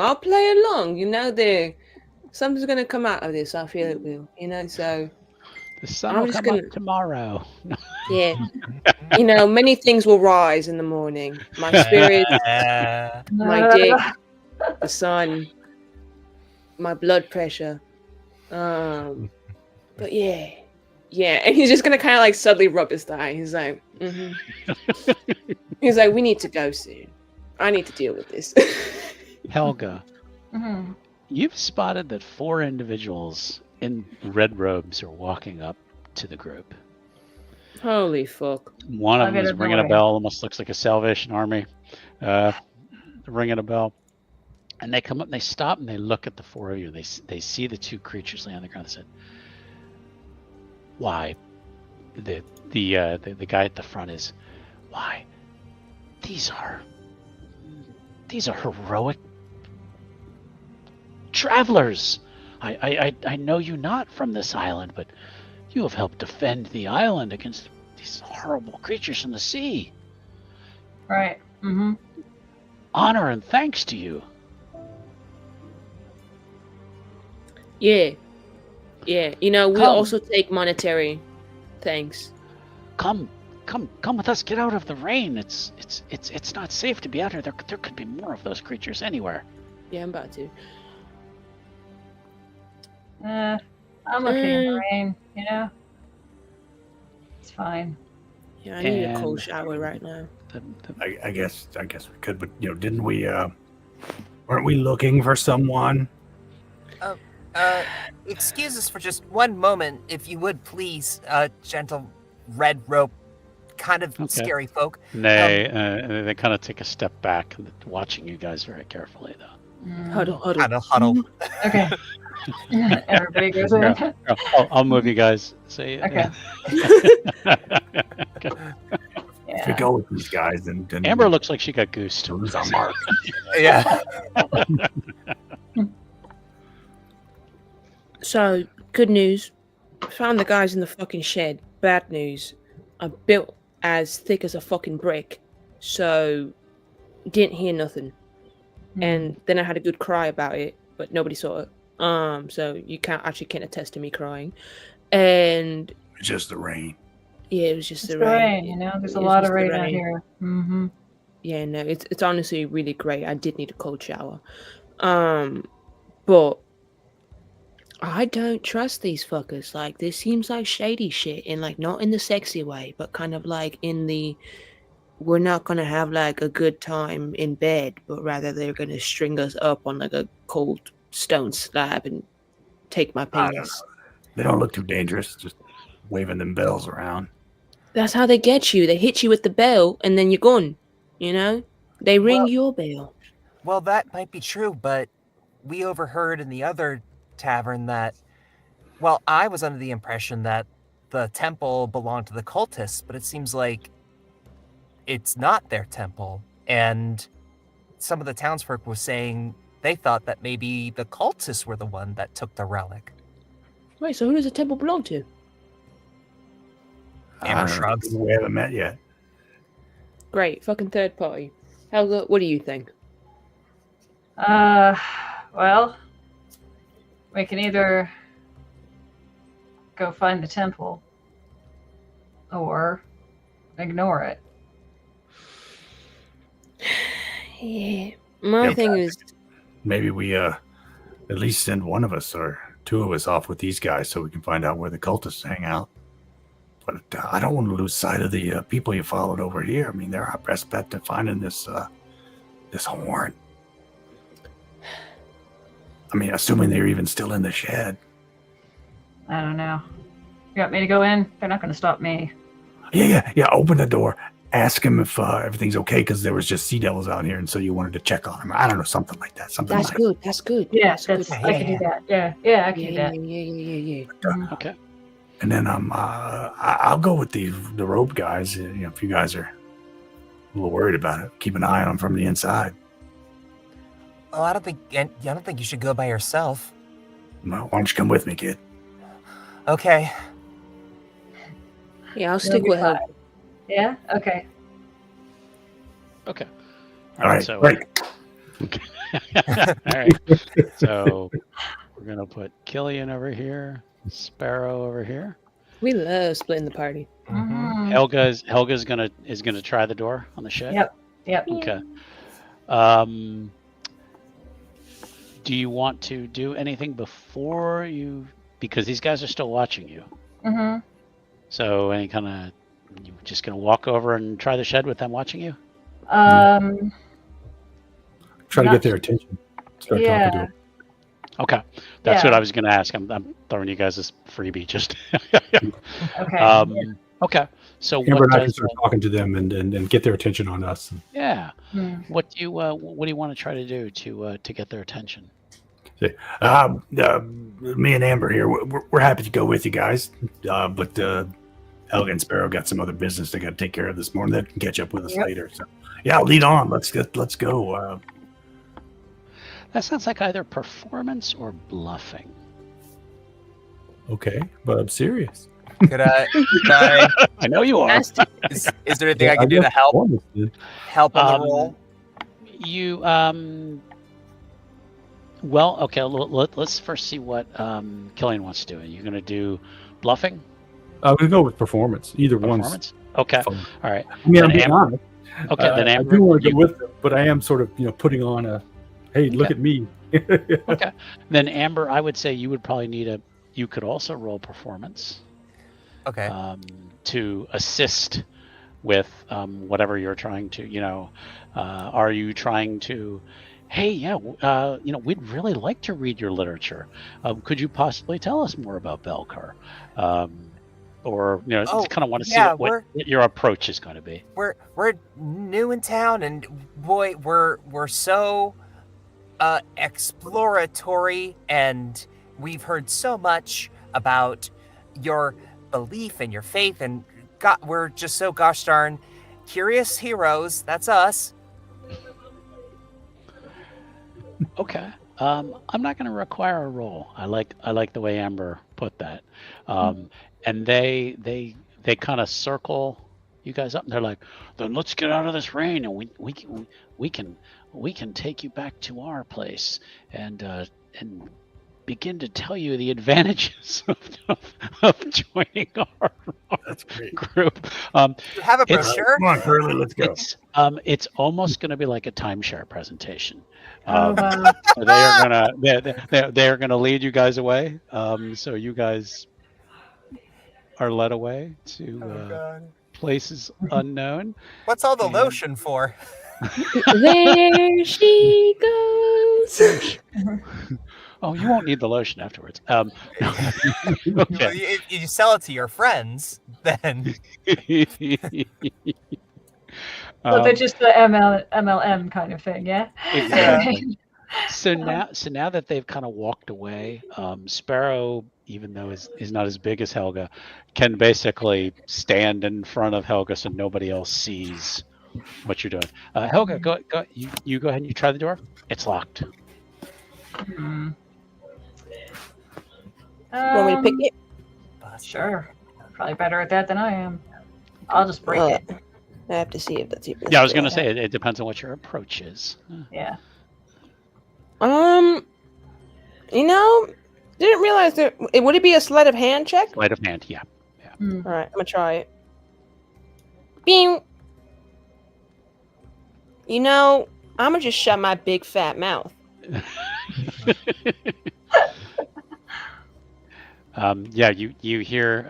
Something's gonna come out of this. I feel it will. So The sun I'm will just come gonna- up tomorrow. yeah. Many things will rise in the morning. My spirit, my dick, the sun, my blood pressure. But yeah. And he's just gonna kind of like suddenly rub his thigh. He's like, He's like, we need to go soon. I need to deal with this. Helga, Mhm. you've spotted that 4 individuals in red robes are walking up to the group. Holy fuck. One of I'll them get is a ringing a boy. bell, almost looks like a Salvation Army, ringing a bell. And they come up and they stop and they look at the 4 of you. They see the 2 creatures laying on the ground. They said, "Why?" The guy at the front is, "Why? These are heroic travelers. I know you not from this island, but you have helped defend the island against these horrible creatures in the sea. Right. Mm-hmm. Honor and thanks to you." Yeah. We Come. also take monetary thanks. Come with us. Get out of the rain. It's not safe to be out here. There could be more of those creatures anywhere. Yeah, I'm about to. I'm okay in the rain, It's fine. Yeah, I need a cold And- shower right now. I guess we could, but didn't we? Weren't we looking for someone? Excuse us for just one moment, if you would, please, gentle red rope, kind of Okay. scary folk. And they kind of take a step back, watching you guys very carefully, though. Huddle. Huddle. Okay. Everybody goes in. Yeah. I'll move you guys. See. Okay. If we go with these guys, then Amber looks like she got goosed. lose our mark. Yeah. So, good news. Found the guys in the fucking shed. Bad news. I'm built as thick as a fucking brick. So, didn't hear nothing. And then I had a good cry about it, but nobody saw it. So you can't attest to me crying. And It's just the rain. yeah, it was just It's the the rain. rain, you know. There's a It's lot just of the rain out rain. here. Mm-hmm. Yeah, no, it's honestly really great. I did need a cold shower. But I don't trust these fuckers. Like, this seems like shady shit, and like not in the sexy way, but kind of like in the we're not gonna have like a good time in bed, but rather they're gonna string us up on like a cold stone slab and take my I don't penis. They don't look too dangerous. Just waving them bells around. That's how they get you. They hit you with the bell, and then you're gone. You know, they ring your bell. Well, that might be true, but we overheard in the other tavern that, well, I was under the impression that the temple belonged to the cultists, but it seems like it's not their temple. And some of the townsfolk were saying they thought that maybe the cultists were the one that took the relic. Wait, so who does the temple belong to? Amber shrugs. We haven't met yet. Great, fucking third party. Helga, what do you think? Well, we can either go find the temple or ignore it. Yeah, my thing is, Maybe we at least send one of us or two of us off with these guys so we can find out where the cultists hang out. But I don't want to lose sight of the people you followed over here. I mean, they're our best bet to finding this horn. I mean, assuming they're even still in the shed. I don't know. You want me to go in? They're not going to stop me. Yeah. Open the door. Ask him if everything's okay because there was just sea devils out here, and so you wanted to check on him. I don't know, something like that. Something that's like good. That's good. Yeah, that's good. I can do that. Yeah, I can do that. Yeah. Okay. And then I'll go with the rope guys. You know, if you guys are a little worried about it, keep an eye on them from the inside. Oh, I don't think you should go by yourself. Well, why don't you come with me, kid? Okay. Yeah, I'll stick with her. Yeah? Okay. Okay. All right, So, great. all right. So we're gonna put Cillian over here, Sparrow over here. We love splitting the party. Mhm. Helga's gonna try the door on the shed. Yep. Okay. Do you want to do anything before you? Because these guys are still watching you. Mm-hmm. So any kind of, you just gonna walk over and try the shed with them watching you? Try to Not- get their attention. Start talking to Yeah. them. Okay, that's Yeah. what I was gonna ask. I'm throwing you guys this freebie. Just Okay. okay. So Amber what and I can does? start talking to them and get their attention on us. Yeah. Hmm. What do you want to try to do to get their attention? Me and Amber here, we're happy to go with you guys. But Helga and Sparrow got some other business they got to take care of this morning. They can catch up with us later. So yeah, lead on. Let's go. That sounds like either performance or bluffing. Okay, but I'm serious. Could I? I know you are. Is there anything I can do to help on the roll? You well, okay. Let's first see what Cillian wants to do. Are you going to do bluffing? We go with performance. Either one's Performance. Okay. fine. All right. I mean, I'm Then being honest. Okay. Then I Amber. do want to you- go with them, but I am sort of putting on a, hey, look Okay. at me. Okay. Then Amber, I would say you would probably need you could also roll performance Okay. to assist with whatever you're trying to, are you trying to, hey, yeah, we'd really like to read your literature. Could you possibly tell us more about Belakhar? Or, just kind of want to see what your approach is going to be. We're new in town, and boy, we're so exploratory, and we've heard so much about your belief and your faith, and we're just so gosh darn curious heroes. That's us. Okay. I'm not going to require a roll. I like the way Amber put that. And they kind of circle you guys up, and they're like, "Then let's get out of this rain, and we can take you back to our place and begin to tell you the advantages of joining our That's great. group." You have a It's- brochure? Come on, Curly, let's go. It's almost going to be like a timeshare presentation. Oh, wow. So they're gonna lead you guys away. So you guys are led away to God. places unknown. What's all the And- lotion for? There she goes. Oh, you won't need the lotion afterwards. Well, Okay. if you sell it to your friends, then So they're just the MLM kind of thing, yeah? Exactly. So now that they've kind of walked away, Sparrow, even though is not as big as Helga, can basically stand in front of Helga so nobody else sees what you're doing. Helga, go you go ahead and you try the door. It's locked. Want me to pick it? Sure. Probably better at that than I am. I'll just break it. I have to see if that's even. Yeah, I was gonna say it depends on what your approach is. Yeah. Didn't realize that. Would it be a sleight of hand check? Sleight of hand, yeah. All right, I'm gonna try it. Bing. I'm gonna just shut my big fat mouth. Yeah, you hear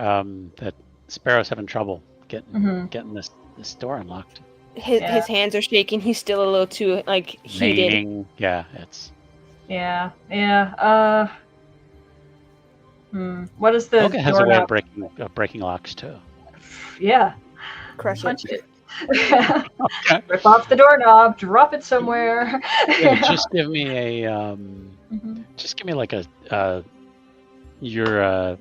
that Sparrow's having trouble getting this door unlocked. His hands are shaking. He's still a little too heated. Mating, yeah, it's. Yeah. What is the Helga has a way doorknob? of breaking locks too. Yeah. Crush it. Punch it. Okay. Rip off the doorknob, drop it somewhere. Yeah, just give me a just give me like a your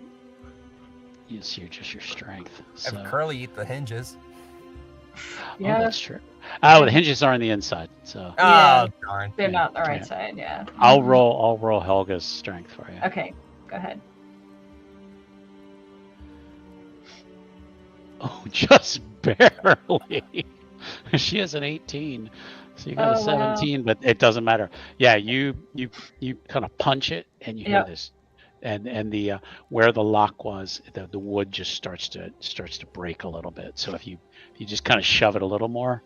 just your strength. So. have Curly eat the hinges. Yeah. Oh, that's true. Oh, the hinges are on the inside, so Yeah. Oh, darn. They're not the right Yeah. side, yeah. I'll roll Helga's strength for you. Okay, go ahead. Oh, just barely. She has an 18, so you got a Oh, wow. 17, but it doesn't matter. Yeah, you kind of punch it, and you hear Yep. this, and the where the lock was, the wood just starts to break a little bit. So if you just kind of shove it a little more,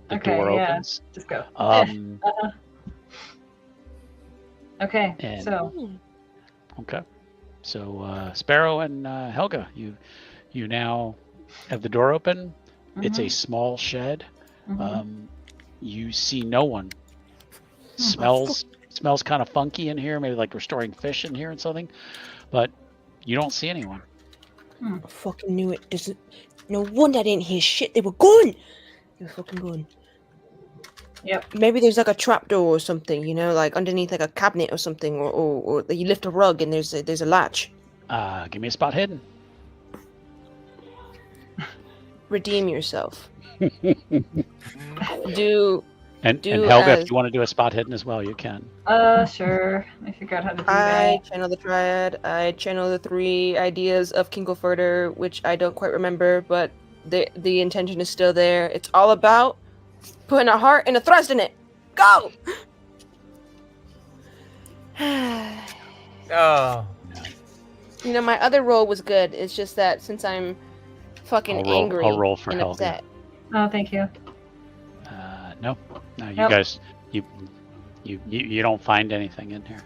the Okay, door yeah. opens. Just go. Okay, and- so Okay. So Sparrow and Helga, you now have the door open. It's a small shed. You see no one. Smells kind of funky in here, maybe like restoring fish in here and something, but you don't see anyone. I fucking knew it. No wonder I didn't hear shit. They were gone. They were fucking gone. Yep. Maybe there's like a trapdoor or something, like underneath like a cabinet or something, or you lift a rug and there's a latch. Give me a spot hidden. Redeem yourself. Do And Do Helga, as- if you want to do a spot hidden as well, you can. sure. I figure out how to do I that. channel the triad. I channel the 3 ideas of Kinglefurter, which I don't quite remember, but the intention is still there. It's all about putting a heart and a thrust in it. Go. Oh. My other role was good. It's just that since I'm fucking angry I'll roll for and Helga. upset. Oh, thank you. No, you Nope. guys, you don't find anything in here.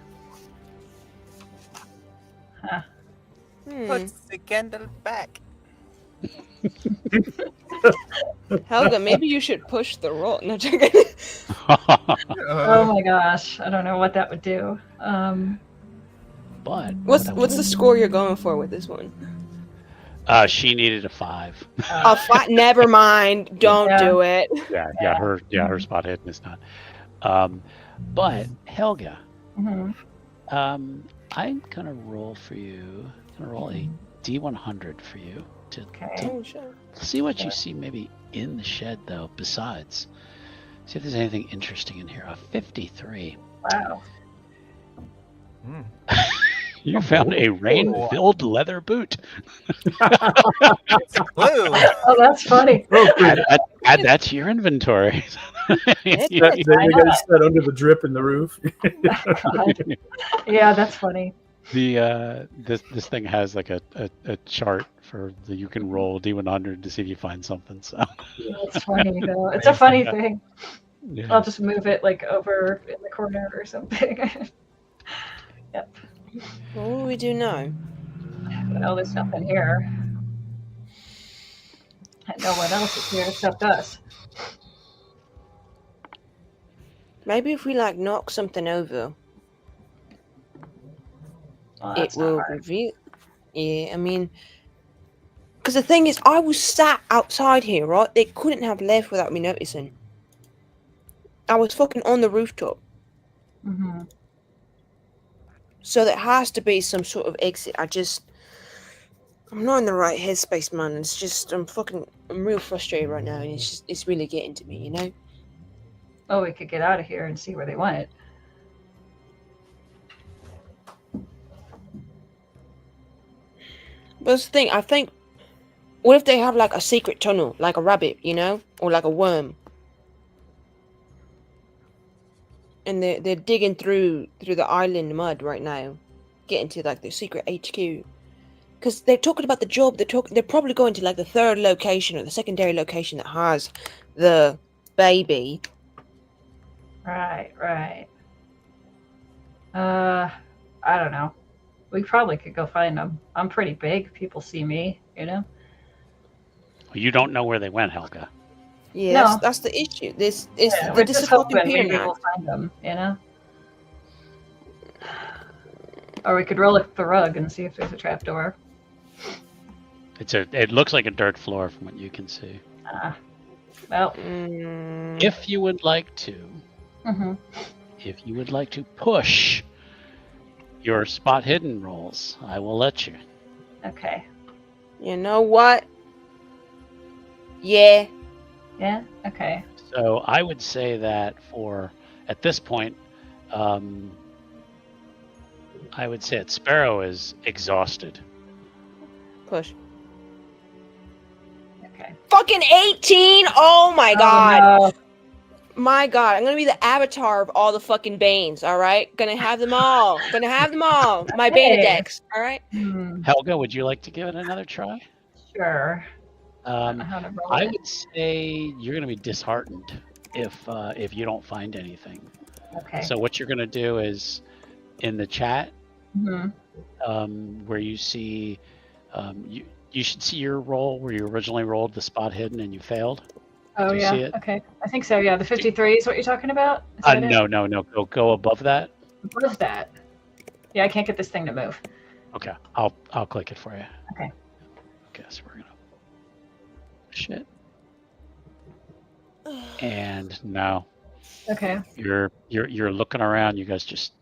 Puts the candle back. Helga, maybe you should push the roll. No, joking. Oh my gosh, I don't know what that would do. But What's the score you're going for with this one? she needed a 5. Never mind. Don't Yeah. do it. her spot hidden is not. But Helga, Mhm. I'm gonna roll for you. I'm gonna roll a D100 for you to Okay. Oh, sure. see what you see maybe in the shed though. Besides, see if there's anything interesting in here. A 53. Wow. You found a rain-filled leather boot. It's a clue. Oh, that's funny. Add that to your inventory. They got to set under the drip in the roof. God. Yeah, that's funny. This thing has like a chart for you can roll D100 to see if you find something. So That's funny though. It's a funny thing. yeah. I'll just move it like over in the corner or something. Yep. What will we do now? Well, there's nothing here. And no one else is here except us. Maybe if we like knock something over, Well, it that's not will hard. reveal. Yeah, I mean, because the thing is, I was sat outside here, right? They couldn't have left without me noticing. I was fucking on the rooftop. Mm-hmm. So there has to be some sort of exit. I'm not in the right headspace, man. It's just, I'm real frustrated right now, and it's really getting to me, you know? Oh, we could get out of here and see where they went. But that's the thing, I think, what if they have like a secret tunnel, like a rabbit, you know? Or like a worm? And they're digging through the island mud right now, getting to like their secret HQ. Because they're talking about the job. They're probably going to like the third location or the secondary location that has the baby. Right. I don't know. We probably could go find them. I'm pretty big. People see me, you know? You don't know where they went, Helga. Yeah, No. that's the issue. We're This just is fucking hoping maybe peer we'll find them, you know? Or we could roll up the rug and see if there's a trapdoor. It looks like a dirt floor from what you can see. Well. If you would like to, Mm-hmm. if you would like to push your spot hidden rolls, I will let you. Okay. You know what? Yeah. Yeah? Okay. So I would say that at this point, I would say that Sparrow is exhausted. Push. Okay. Fucking 18! Oh my god. Oh, My god, I'm gonna be the avatar of all the fucking Banes, alright? Gonna have them all. My Bane decks, alright? no. Helga, would you like to give it another try? Sure. I don't know Um, how to roll I it. would say you're going to be disheartened if you don't find anything. Okay. So what you're going to do is in the chat, Mm-hmm. where you see, you should see your roll where you originally rolled the spot hidden and you failed. Oh, Do you yeah. see it? Okay. I think so, yeah. The 53 is what you're talking about? Is that it? No. Go above that. What is that? Yeah, I can't get this thing to move. Okay, I'll click it for you. Okay. Okay, so we're gonna shit. And no, Okay. you're looking around. You guys just,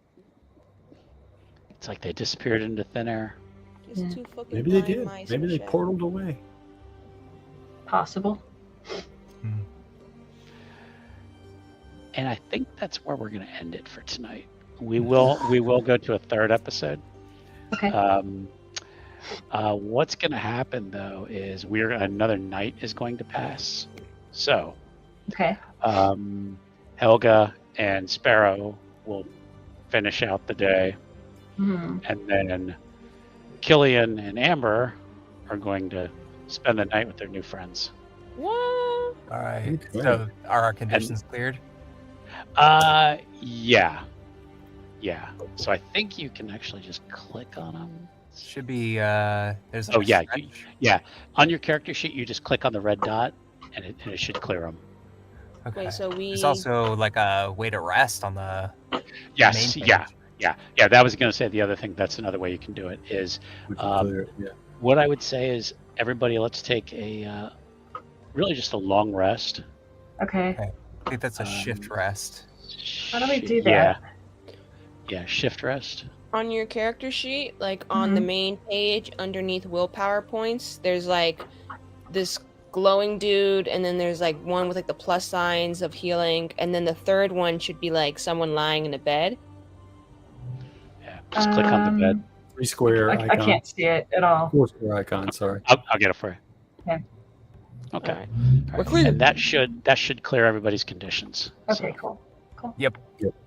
it's like they disappeared into thin air. Just too fucking Maybe they blind did. mice Maybe and they shit. portaled away. Possible. And I think that's where we're going to end it for tonight. We will go to a third episode. Okay. What's going to happen though is another night is going to pass. So Okay. Helga and Sparrow will finish out the day, Hmm. and then Cillian and Amber are going to spend the night with their new friends. What? All right. Okay. So are our conditions cleared? Yeah. So I think you can actually just click on them. Should be there's like Oh, a yeah, stretch. On your character sheet, you just click on the red dot, and it should clear them. Okay. Wait, so There's also like a way to rest on the Yes, main yeah, page. yeah. That was going to say the other thing. That's another way you can do it. Is We can clear it, yeah. what I would say is everybody, let's take a really just a long rest. Okay. I think that's a shift rest. How do we do that? Yeah, shift rest. on your character sheet, like on the main page underneath willpower points, there's like this glowing dude, and then there's like one with like the plus signs of healing, and then the third one should be like someone lying in a bed. Yeah. Just click on the bed. 3 square I icon. can't see it at all. 4 square icon. Sorry. I'll get it for you. Okay. Okay. All right. All We're right. clear. And that should clear everybody's conditions. Okay, So- cool. Yep.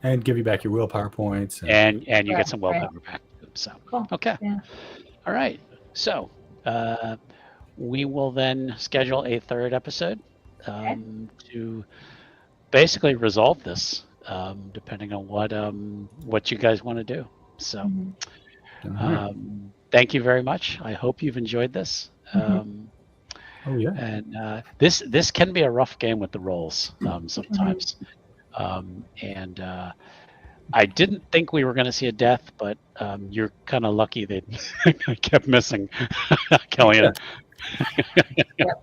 And give you back your willpower points. And you Right, get some right. willpower back. So Cool. okay. Yeah. All right. So we will then schedule a third episode to basically resolve this, depending on what you guys want to do. So Mhm. All right. thank you very much. I hope you've enjoyed this. Oh yeah. And this can be a rough game with the rolls sometimes. And I didn't think we were going to see a death, but you're kind of lucky that I kept missing Cillian.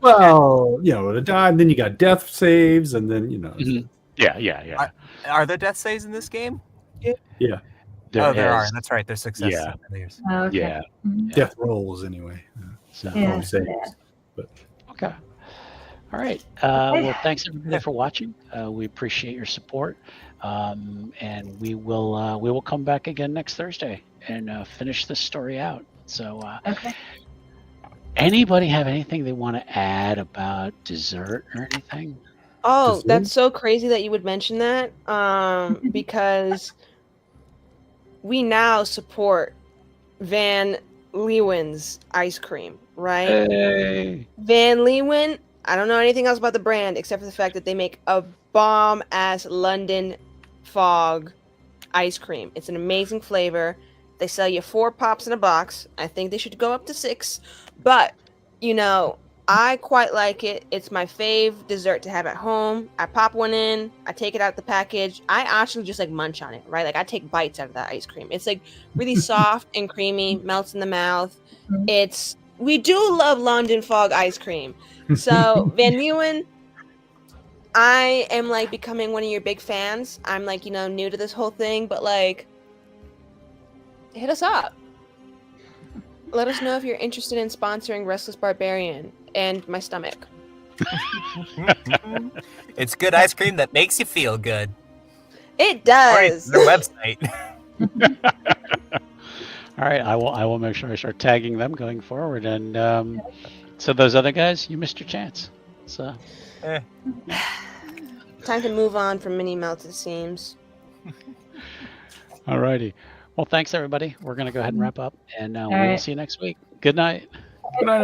Well, the die, and then you got death saves, and then Mhm. Yeah. Are there death saves in this game? yeah, There are. is. That's right. There's success. Yeah. There's- Okay. Yeah. Mhm. death rolls anyway. So Yeah. Saves. okay. All right. Okay. Well, thanks everybody for watching. We appreciate your support, and we will come back again next Thursday and finish this story out. So, Okay. anybody have anything they want to add about dessert or anything? Oh, Dessert? that's so crazy that you would mention that. Because we now support Van Leeuwen's ice cream, right? Hey. Van Leeuwen, I don't know anything else about the brand except for the fact that they make a bomb ass London fog ice cream. It's an amazing flavor. They sell you 4 pops in a box. I think they should go up to 6. But, I quite like it. It's my fave dessert to have at home. I pop one in, I take it out the package. I actually just munch on it, right? Like I take bites out of that ice cream. It's really soft and creamy, melts in the mouth. Mhm. We do love London fog ice cream. So Van Leeuwen, I am becoming one of your big fans. I'm new to this whole thing, but hit us up. Let us know if you're interested in sponsoring Restless Barbarian and my stomach. It's good ice cream that makes you feel good. It Or does. their website. All right. I will make sure I start tagging them going forward. And so those other guys, you missed your chance. So. Time to move on from mini melted seams. All righty. Well, thanks everybody. We're going to go ahead and wrap up, and we will right. see you next week. Good night. Good night,